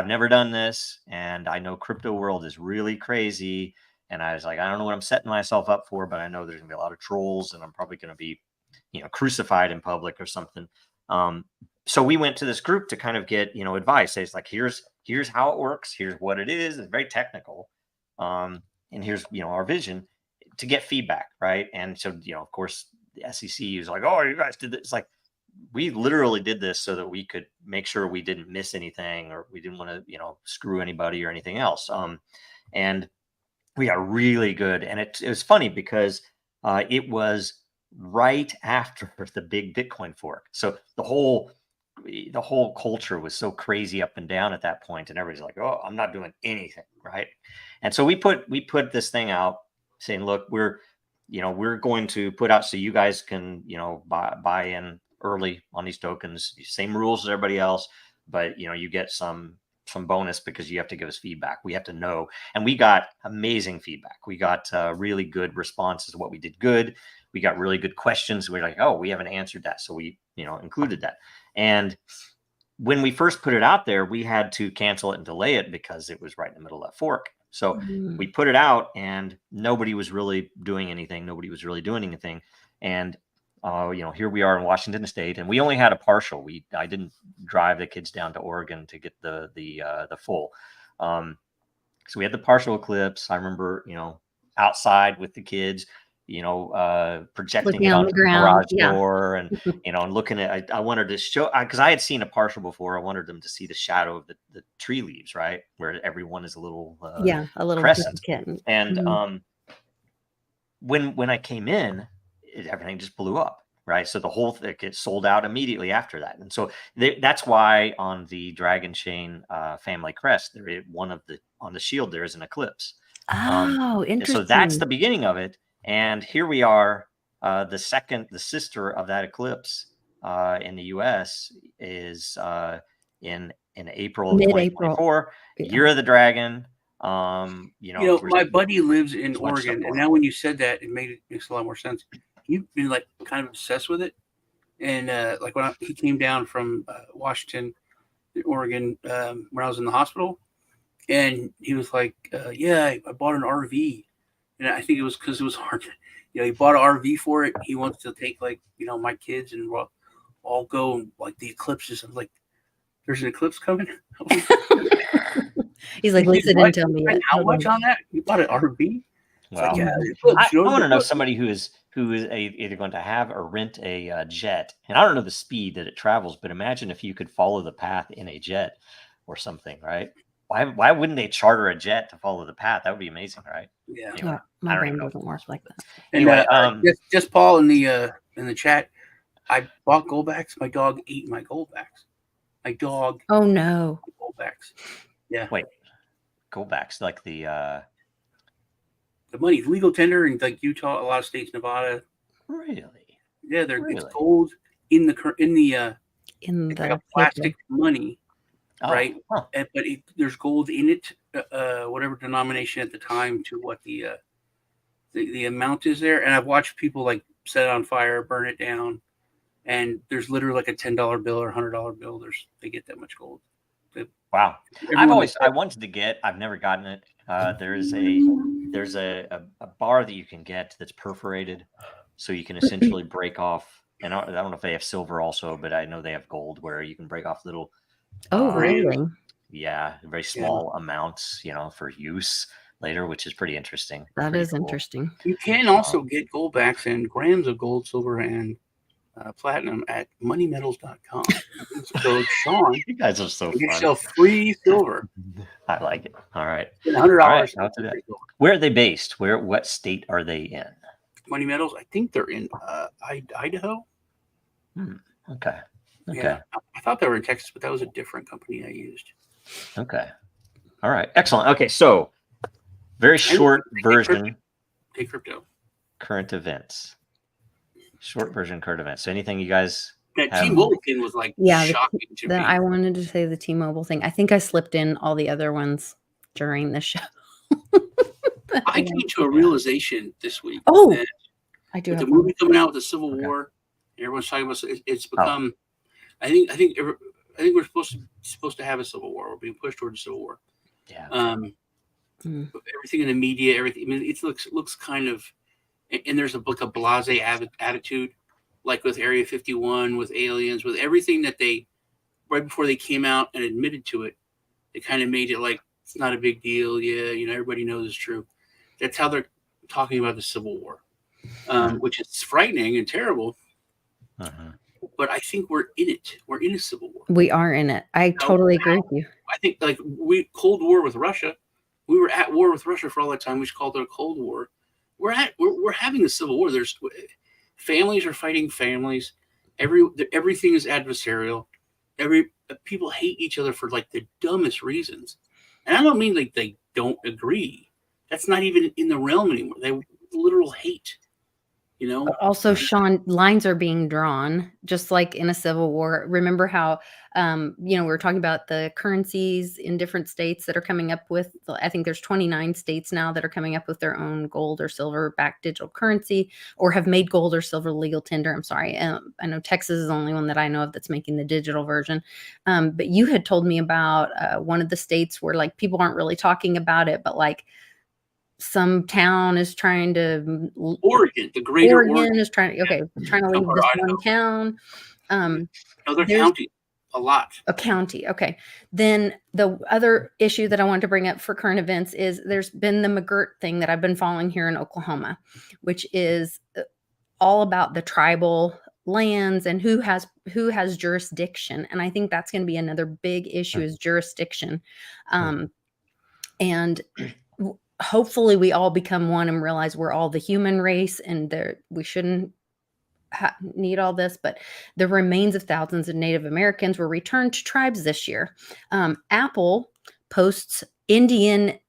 never done this, and I know crypto world is really crazy. And I was like, I don't know what I'm setting myself up for, but I know there's gonna be a lot of trolls, and I'm probably gonna be, crucified in public or something. So we went to this group to kind of get, advice. It's like, here's how it works. Here's what it is. It's very technical. And here's, our vision to get feedback. Right. And so, of course, the SEC is like, oh, you guys did this. It's like, we literally did this so that we could make sure we didn't miss anything, or we didn't want to, screw anybody or anything else. And we got really good. And it was funny because it was right after the big Bitcoin fork. So the whole culture was so crazy up and down at that point, and everybody's like, oh, I'm not doing anything, right? And so we put this thing out saying, look, we're going to put out so you guys can, buy in early on these tokens, same rules as everybody else, but you get some bonus because you have to give us feedback. We have to know. And we got amazing feedback. We got really good responses to what we did good. We got really good questions. We're like, oh, we haven't answered that. So we, included that. And when we first put it out there, we had to cancel it and delay it because it was right in the middle of that fork. So we put it out, and nobody was really doing anything. And here we are in Washington State, and we only had a partial. I didn't drive the kids down to Oregon to get the full. So we had the partial eclipse. I remember, outside with the kids, projecting Looking it on onto the the ground, garage door, and and looking at. I wanted to show, because I had seen a partial before. I wanted them to see the shadow of the tree leaves, right, where everyone is a little a little crescent. kitten. And when I came in, everything just blew up. Right. So the whole thing gets sold out immediately after that. And so that's why on the Dragon Chain family crest, on the shield, there is an eclipse. Oh, interesting. So that's the beginning of it. And here we are. The sister of that eclipse in the US is in April of 2024, Year of the Dragon. My buddy lives in Oregon, and now when you said that, makes a lot more sense. You've been like kind of obsessed with it, and like when he came down from Washington, Oregon, when I was in the hospital, and he was like, "Yeah, I bought an RV," and I think it was because it was hard. He bought an RV for it. He wants to take my kids, and we'll all go, and like the eclipses. I'm like, "There's an eclipse coming." He's like, Lisa didn't tell me yet. How much on that? You bought an RV? Well, I want to know somebody who is either going to have or rent a jet, and I don't know the speed that it travels, but imagine if you could follow the path in a jet or something, right? Why wouldn't they charter a jet to follow the path? That would be amazing, right? Yeah, anyway, my brain doesn't work like that. Anyway, just Paul in the chat. I bought goldbacks. My dog ate my goldbacks. My dog. Oh no. Goldbacks. Yeah. Wait. Goldbacks, like the money, legal tender in like Utah, a lot of states, Nevada. Really? Yeah, it's gold in the plastic money, right? Huh. But there's gold in it, whatever denomination at the time, to what the amount is there. And I've watched people like set it on fire, burn it down, and there's literally like a $10 bill or $100 bill. They get that much gold. Wow. I wanted to get, I've never gotten it. There's a bar that you can get that's perforated, so you can essentially break off. And I don't know if they have silver also, but I know they have gold where you can break off little. Oh, really? Yeah, very small amounts, for use later, which is pretty interesting. That is interesting. You can also get goldbacks and grams of gold, silver, and platinum at moneymetals.com. Code Sean. You guys are so fun. Get yourself free silver. I like it. All right. $100. Right, where are they based? What state are they in? Money Metals, I think they're in Idaho. Okay. Yeah, I thought they were in Texas, but that was a different company I used. Okay. All right. Excellent. Okay, so very short version. Take crypto. Current events. Short version current events. So anything you guys that T-Mobile thing was like shocking to me. I wanted to say the T-Mobile thing. I think I slipped in all the other ones during the show. I came to a realization this week. Oh, I do. With the movie coming out with the Civil War, everyone's talking about it's become. I think we're supposed to have a Civil War. We're being pushed towards a Civil War. Yeah. Everything in the media, everything. I mean, it looks kind of. And there's a blasé attitude, like with Area 51, with aliens, with everything that they, right before they came out and admitted to it, they kind of made it like it's not a big deal. Yeah, everybody knows it's true. That's how they're talking about the Civil War, which is frightening and terrible. But I think we're in it. We're in a Civil War. We are in it. I totally agree with you. I think like Cold War with Russia. We were at war with Russia for all that time. We just called it a Cold War. We're having a Civil War. There's families are fighting families. Everything is adversarial. People hate each other for like the dumbest reasons. And I don't mean like they don't agree. That's not even in the realm anymore. They literal hate. You know. Also, Sean, lines are being drawn just like in a civil war. Remember how, we were talking about the currencies in different states that are coming up with, I think there's 29 states now that are coming up with their own gold or silver backed digital currency, or have made gold or silver legal tender. I'm sorry. I know Texas is the only one that I know of that's making the digital version. But you had told me about one of the states where like people aren't really talking about it, but like some town is trying to Oregon, the greater Oregon is trying to leave this one town. Other county, a lot. A county. Okay. Then the other issue that I wanted to bring up for current events is there's been the McGirt thing that I've been following here in Oklahoma, which is all about the tribal lands and who has jurisdiction. And I think that's going to be another big issue is jurisdiction. And hopefully we all become one and realize we're all the human race and we shouldn't need all this, but the remains of thousands of Native Americans were returned to tribes this year. Apple posts Indian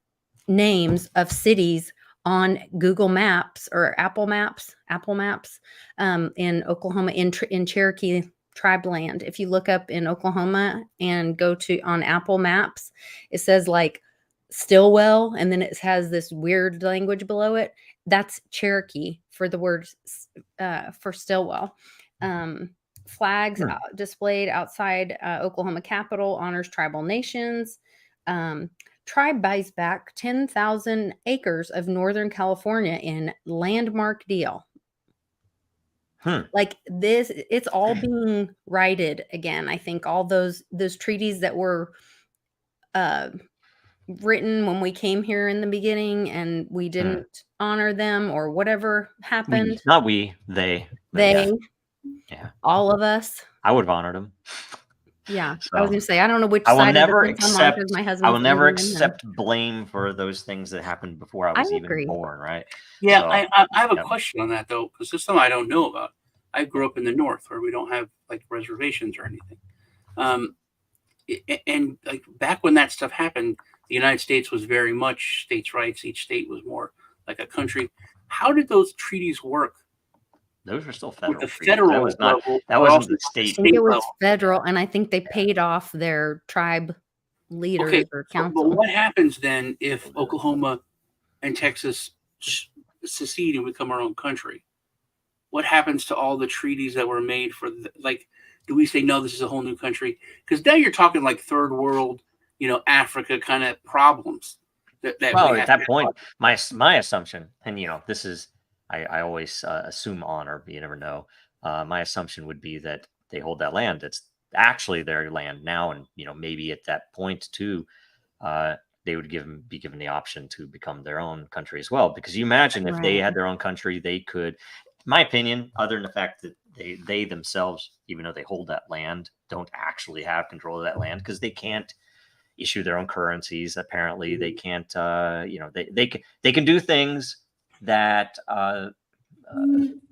names of cities on Google Maps or Apple Maps in Oklahoma in Cherokee tribe land. If you look up in Oklahoma and go to on Apple Maps, it says like Stillwell, and then it has this weird language below it. That's Cherokee for the word for Stillwell. Flags displayed outside Oklahoma Capitol honors tribal nations. Tribe buys back 10,000 acres of Northern California in landmark deal. Like this, it's all being righted again. I think all those treaties that were written when we came here in the beginning and we didn't honor them or whatever happened. They. Yeah. All of us. I would have honored them. Yeah. So, I was going to say, I don't know which side of the fence I'm on because my husband. I will never accept blame for those things that happened before I was even born, right? Yeah, so, I have a question on that, though, because there's something I don't know about. I grew up in the North where we don't have, like, reservations or anything. And, like, back when that stuff happened, the United States was very much states' rights. Each state was more like a country. How did those treaties work? Those were still federal. With the federal level, that wasn't the state. I think it was federal, and I think they paid off their tribe leaders or council. But what happens then if Oklahoma and Texas secede and become our own country? What happens to all the treaties that were made for, do we say, no, this is a whole new country? Because now you're talking like third world, Africa kind of problems. At that point, my assumption, and, this is, I always assume honor, but you never know. My assumption would be that they hold that land. It's actually their land now. And, maybe at that point too, they would be given the option to become their own country as well. Because you imagine if they had their own country, they could, in my opinion, other than the fact that they themselves, even though they hold that land, don't actually have control of that land because they can't issue their own currencies. Apparently they can't, they can do things that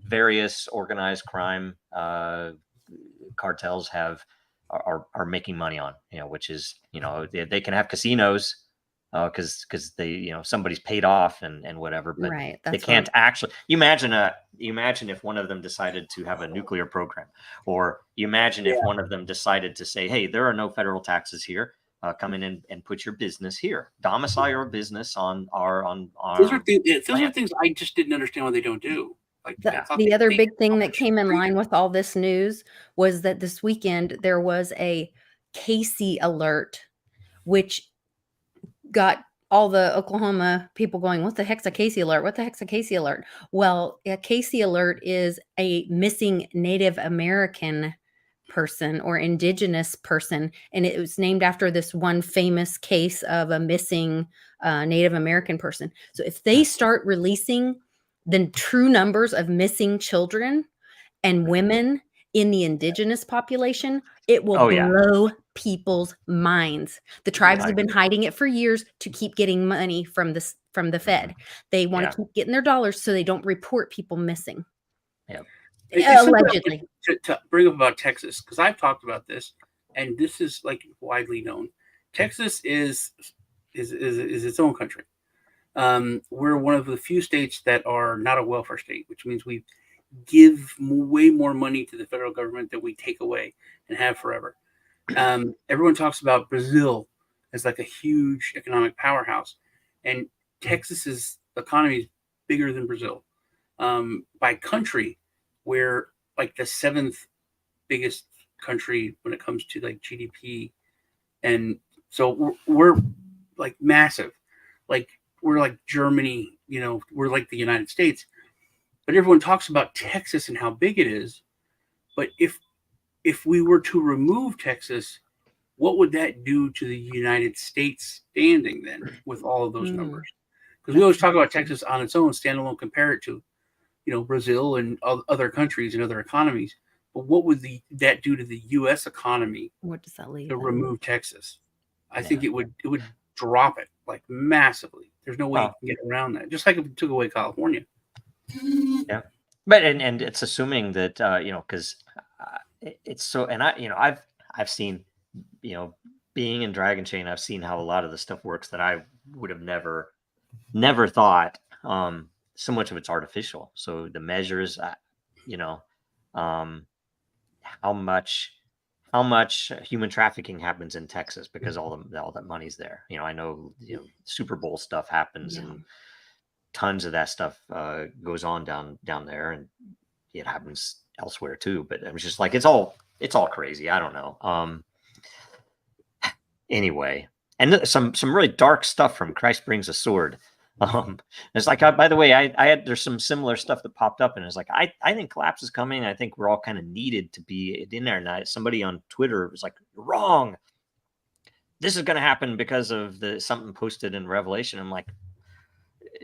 various organized crime cartels are making money on, which is, they can have casinos because they, somebody's paid off and whatever, but they can't actually. You imagine if one of them decided to have a nuclear program, or you imagine if one of them decided to say, hey, there are no federal taxes here. Come in and put your business here. Domicile your business on our. Those are things I just didn't understand why they don't do. Like the other big thing that came in line with all this news was that this weekend there was a Casey alert, which got all the Oklahoma people going, what the heck's a Casey alert? What the heck's a Casey alert? Well, a Casey alert is a missing Native American person or indigenous person, and it was named after this one famous case of a missing Native American person. So if they start releasing the true numbers of missing children and women in the indigenous population, it will blow people's minds. The tribes have been hiding it for years to keep getting money from the Fed. They want to keep getting their dollars so they don't report people missing. Allegedly. To bring up about Texas, because I've talked about this, and this is like widely known. Texas is its own country. We're one of the few states that are not a welfare state, which means we give way more money to the federal government than we take away and have forever. Everyone talks about Brazil as like a huge economic powerhouse, and Texas's economy is bigger than Brazil by country. We're like the seventh biggest country when it comes to like GDP, and so we're like massive. Like we're like Germany, we're like the United States. But everyone talks about Texas and how big it is. But if we were to remove Texas, what would that do to the United States standing then with all of those numbers? Because we always talk about Texas on its own, standalone, compare it to, Brazil and other countries and other economies. But what would that do to the U.S. economy? What does that leave? To remove Texas? I think it would drop it like massively. There's no way you can get around that. Just like if it took away California. Yeah, but and it's assuming that because it's so, and I've seen, being in Dragon Chain, I've seen how a lot of the stuff works that I would have never thought. So much of it's artificial. So the measures, how much human trafficking happens in Texas because all that money's there. I know Super Bowl stuff happens and tons of that stuff goes on down there, and it happens elsewhere too. But it was just like it's all crazy. I don't know. Anyway, and some really dark stuff from Christ Brings a Sword. It's like, by the way, there's some similar stuff that popped up, and it's like I think collapse is coming. I think we're all kind of needed to be in there. And somebody on Twitter was like, "You're wrong. This is going to happen because of something posted in Revelation." I'm like,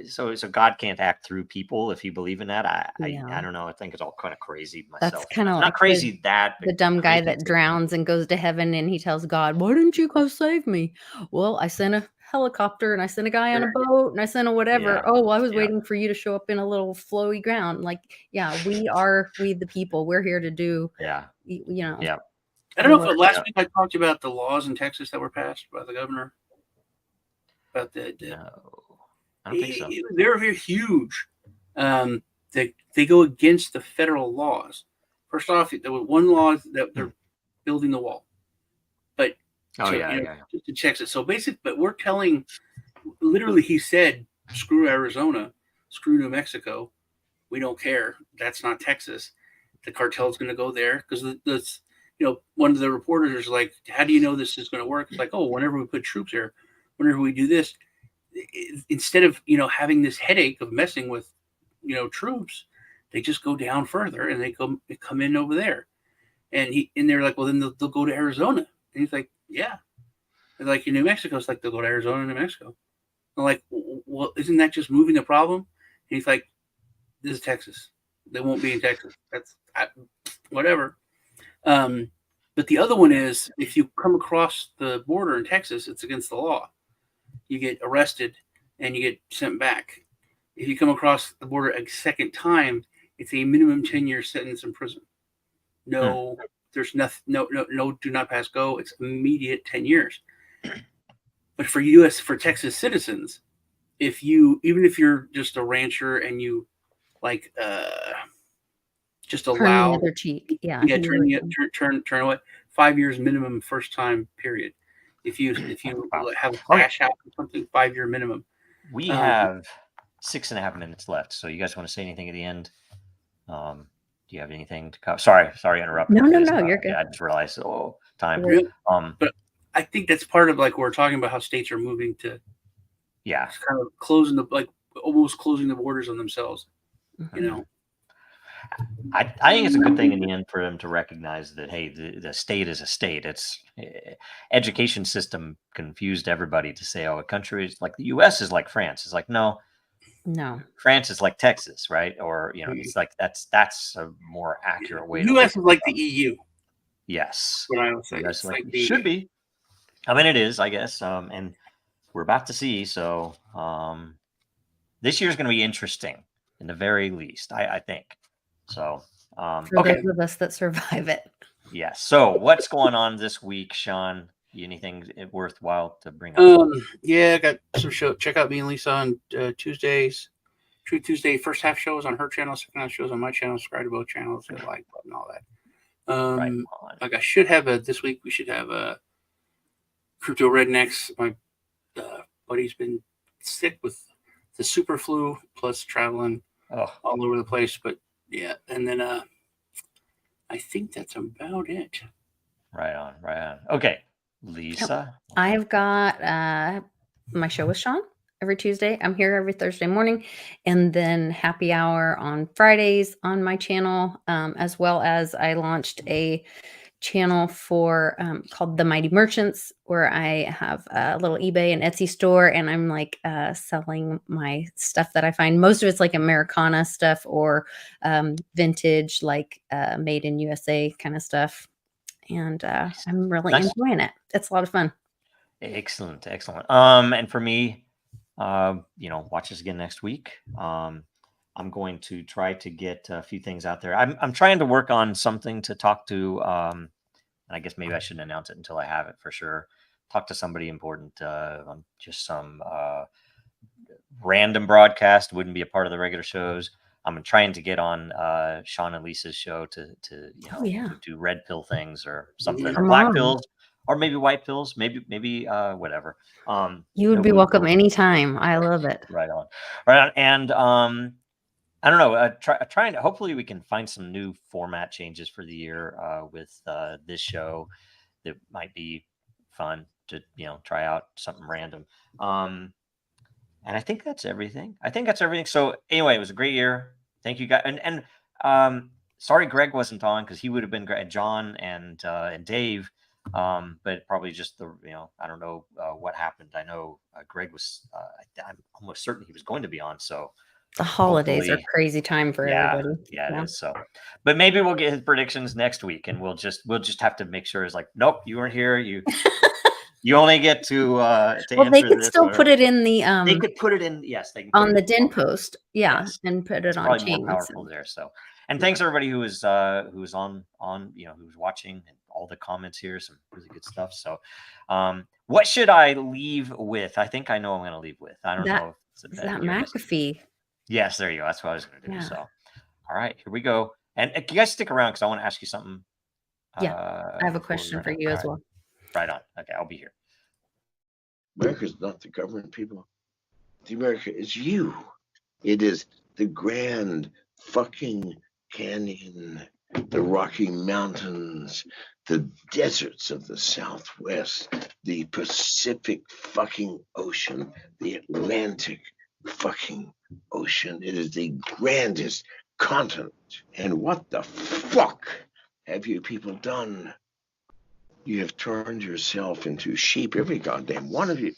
so God can't act through people if you believe in that. I don't know. I think it's all kind of crazy myself. That's kind of not like crazy the dumb guy that drowns and goes to heaven, and he tells God, "Why didn't you go save me?" Well, I sent a helicopter, and I sent a guy on a boat, and I sent a whatever. Yeah. Oh, well, I was waiting for you to show up in a little flowy ground. Like, we the people. We're here to do. Yeah. Yeah. I don't know if last week I talked about the laws in Texas that were passed by the governor. About no. I don't think so. They're huge. They go against the federal laws. First off, there was one law that they're building the wall, but just to check it. So basically, but we're telling, literally, he said, "Screw Arizona, screw New Mexico. We don't care. That's not Texas. The cartel's going to go there because one of the reporters is like, how do you know this is going to work? It's like, oh, whenever we put troops here, whenever we do this." Instead of having this headache of messing with troops, they just go down further and they come in over there, and they're like, well, then they'll go to Arizona, and he's like, yeah, and like in New Mexico, it's like they'll go to Arizona and New Mexico. I'm like, well, isn't that just moving the problem? And he's like, this is Texas. They won't be in Texas. That's whatever. But the other one is, if you come across the border in Texas, it's against the law. You get arrested and you get sent back. If you come across the border a second time, it's a minimum 10-year sentence in prison. No, there's nothing. No, do not pass go. It's immediate 10 years. But for Texas citizens, even if you're just a rancher and you like just allow turn the other cheek, turn away, 5 years minimum first time period. If you have a cash out or something, 5-year minimum. We have 6.5 minutes left. So you guys want to say anything at the end? Do you have anything to cover? Sorry to interrupt. No, you're good. I just realized time. But I think that's part of like we're talking about how states are moving to kind of almost closing the borders on themselves. I think it's a good thing in the end for them to recognize that, hey, the state is a state. It's education system confused everybody to say, oh, a country is like the U.S. is like France. It's like, no, France is like Texas, right? Or it's like that's a more accurate way. The U.S. is like the EU. Yes, what I would say. It's like it should be. I mean, it is, I guess. And we're about to see. So this year is going to be interesting, in the very least, I think. So, for those of us that survive it. Yeah. So, what's going on this week, Sean? Anything worthwhile to bring up? I got some show. Check out me and Lisa on Tuesdays. Truth Tuesday first half shows on her channel, second half shows on my channel. Subscribe to both channels, hit like button, all that. Right Like I should have this week. We should have a Crypto Rednecks. My buddy's been sick with the super flu, plus traveling all over the place. But yeah, and then I think that's about it. Right on. Okay, Lisa. I've got my show with Sean every Tuesday. I'm here every Thursday morning, and then happy hour on Fridays on my channel, as well as I launched a channel for called The Mighty Merchants, where I have a little eBay and Etsy store, and I'm like selling my stuff that I find. Most of it's like Americana stuff or vintage, like made in USA kind of stuff. And I'm really enjoying it. It's a lot of fun. Excellent. And for me, watch us again next week. I'm going to try to get a few things out there. I'm trying to work on something to talk to, and I guess maybe I shouldn't announce it until I have it for sure. Talk to somebody important on just some random broadcast. Wouldn't be a part of the regular shows. I'm trying to get on Sean and Lisa's show to to do red pill things or something, or black pills, or maybe white pills, maybe whatever. You would be welcome anytime. I love it. Right on. And I don't know. Trying to, hopefully we can find some new format changes for the year with this show that might be fun to try out something random. And I think that's everything. So anyway, it was a great year. Thank you guys. And sorry Greg wasn't on, because he would have been great. John and Dave. But probably just the I don't know what happened. I know Greg was. I'm almost certain he was going to be on. So the holidays are crazy time for everybody. Yeah, it is. So, but maybe we'll get his predictions next week, and we'll just have to make sure it's like, nope, you weren't here. You only get to well, they could still put it in the they could put it in, yes, they can on the Den Post, and put it on probably chain. more powerful there. So, and thanks everybody who was on who was watching, and all the comments here, some really good stuff. So what should I leave with? I think I know I'm going to leave with. I don't know if it's that McAfee. Yes, there you go. That's what I was going to do. So all right, here we go. And you guys stick around, because I want to ask you something. I have a question for you as well. Right on. Okay, I'll be here. America's not the government, people. The America is you. It is the Grand fucking Canyon, the Rocky Mountains, the deserts of the Southwest, the Pacific fucking Ocean, the Atlantic fucking Ocean. It is the grandest continent. And what the fuck have you people done? You have turned yourself into sheep, every goddamn one of you.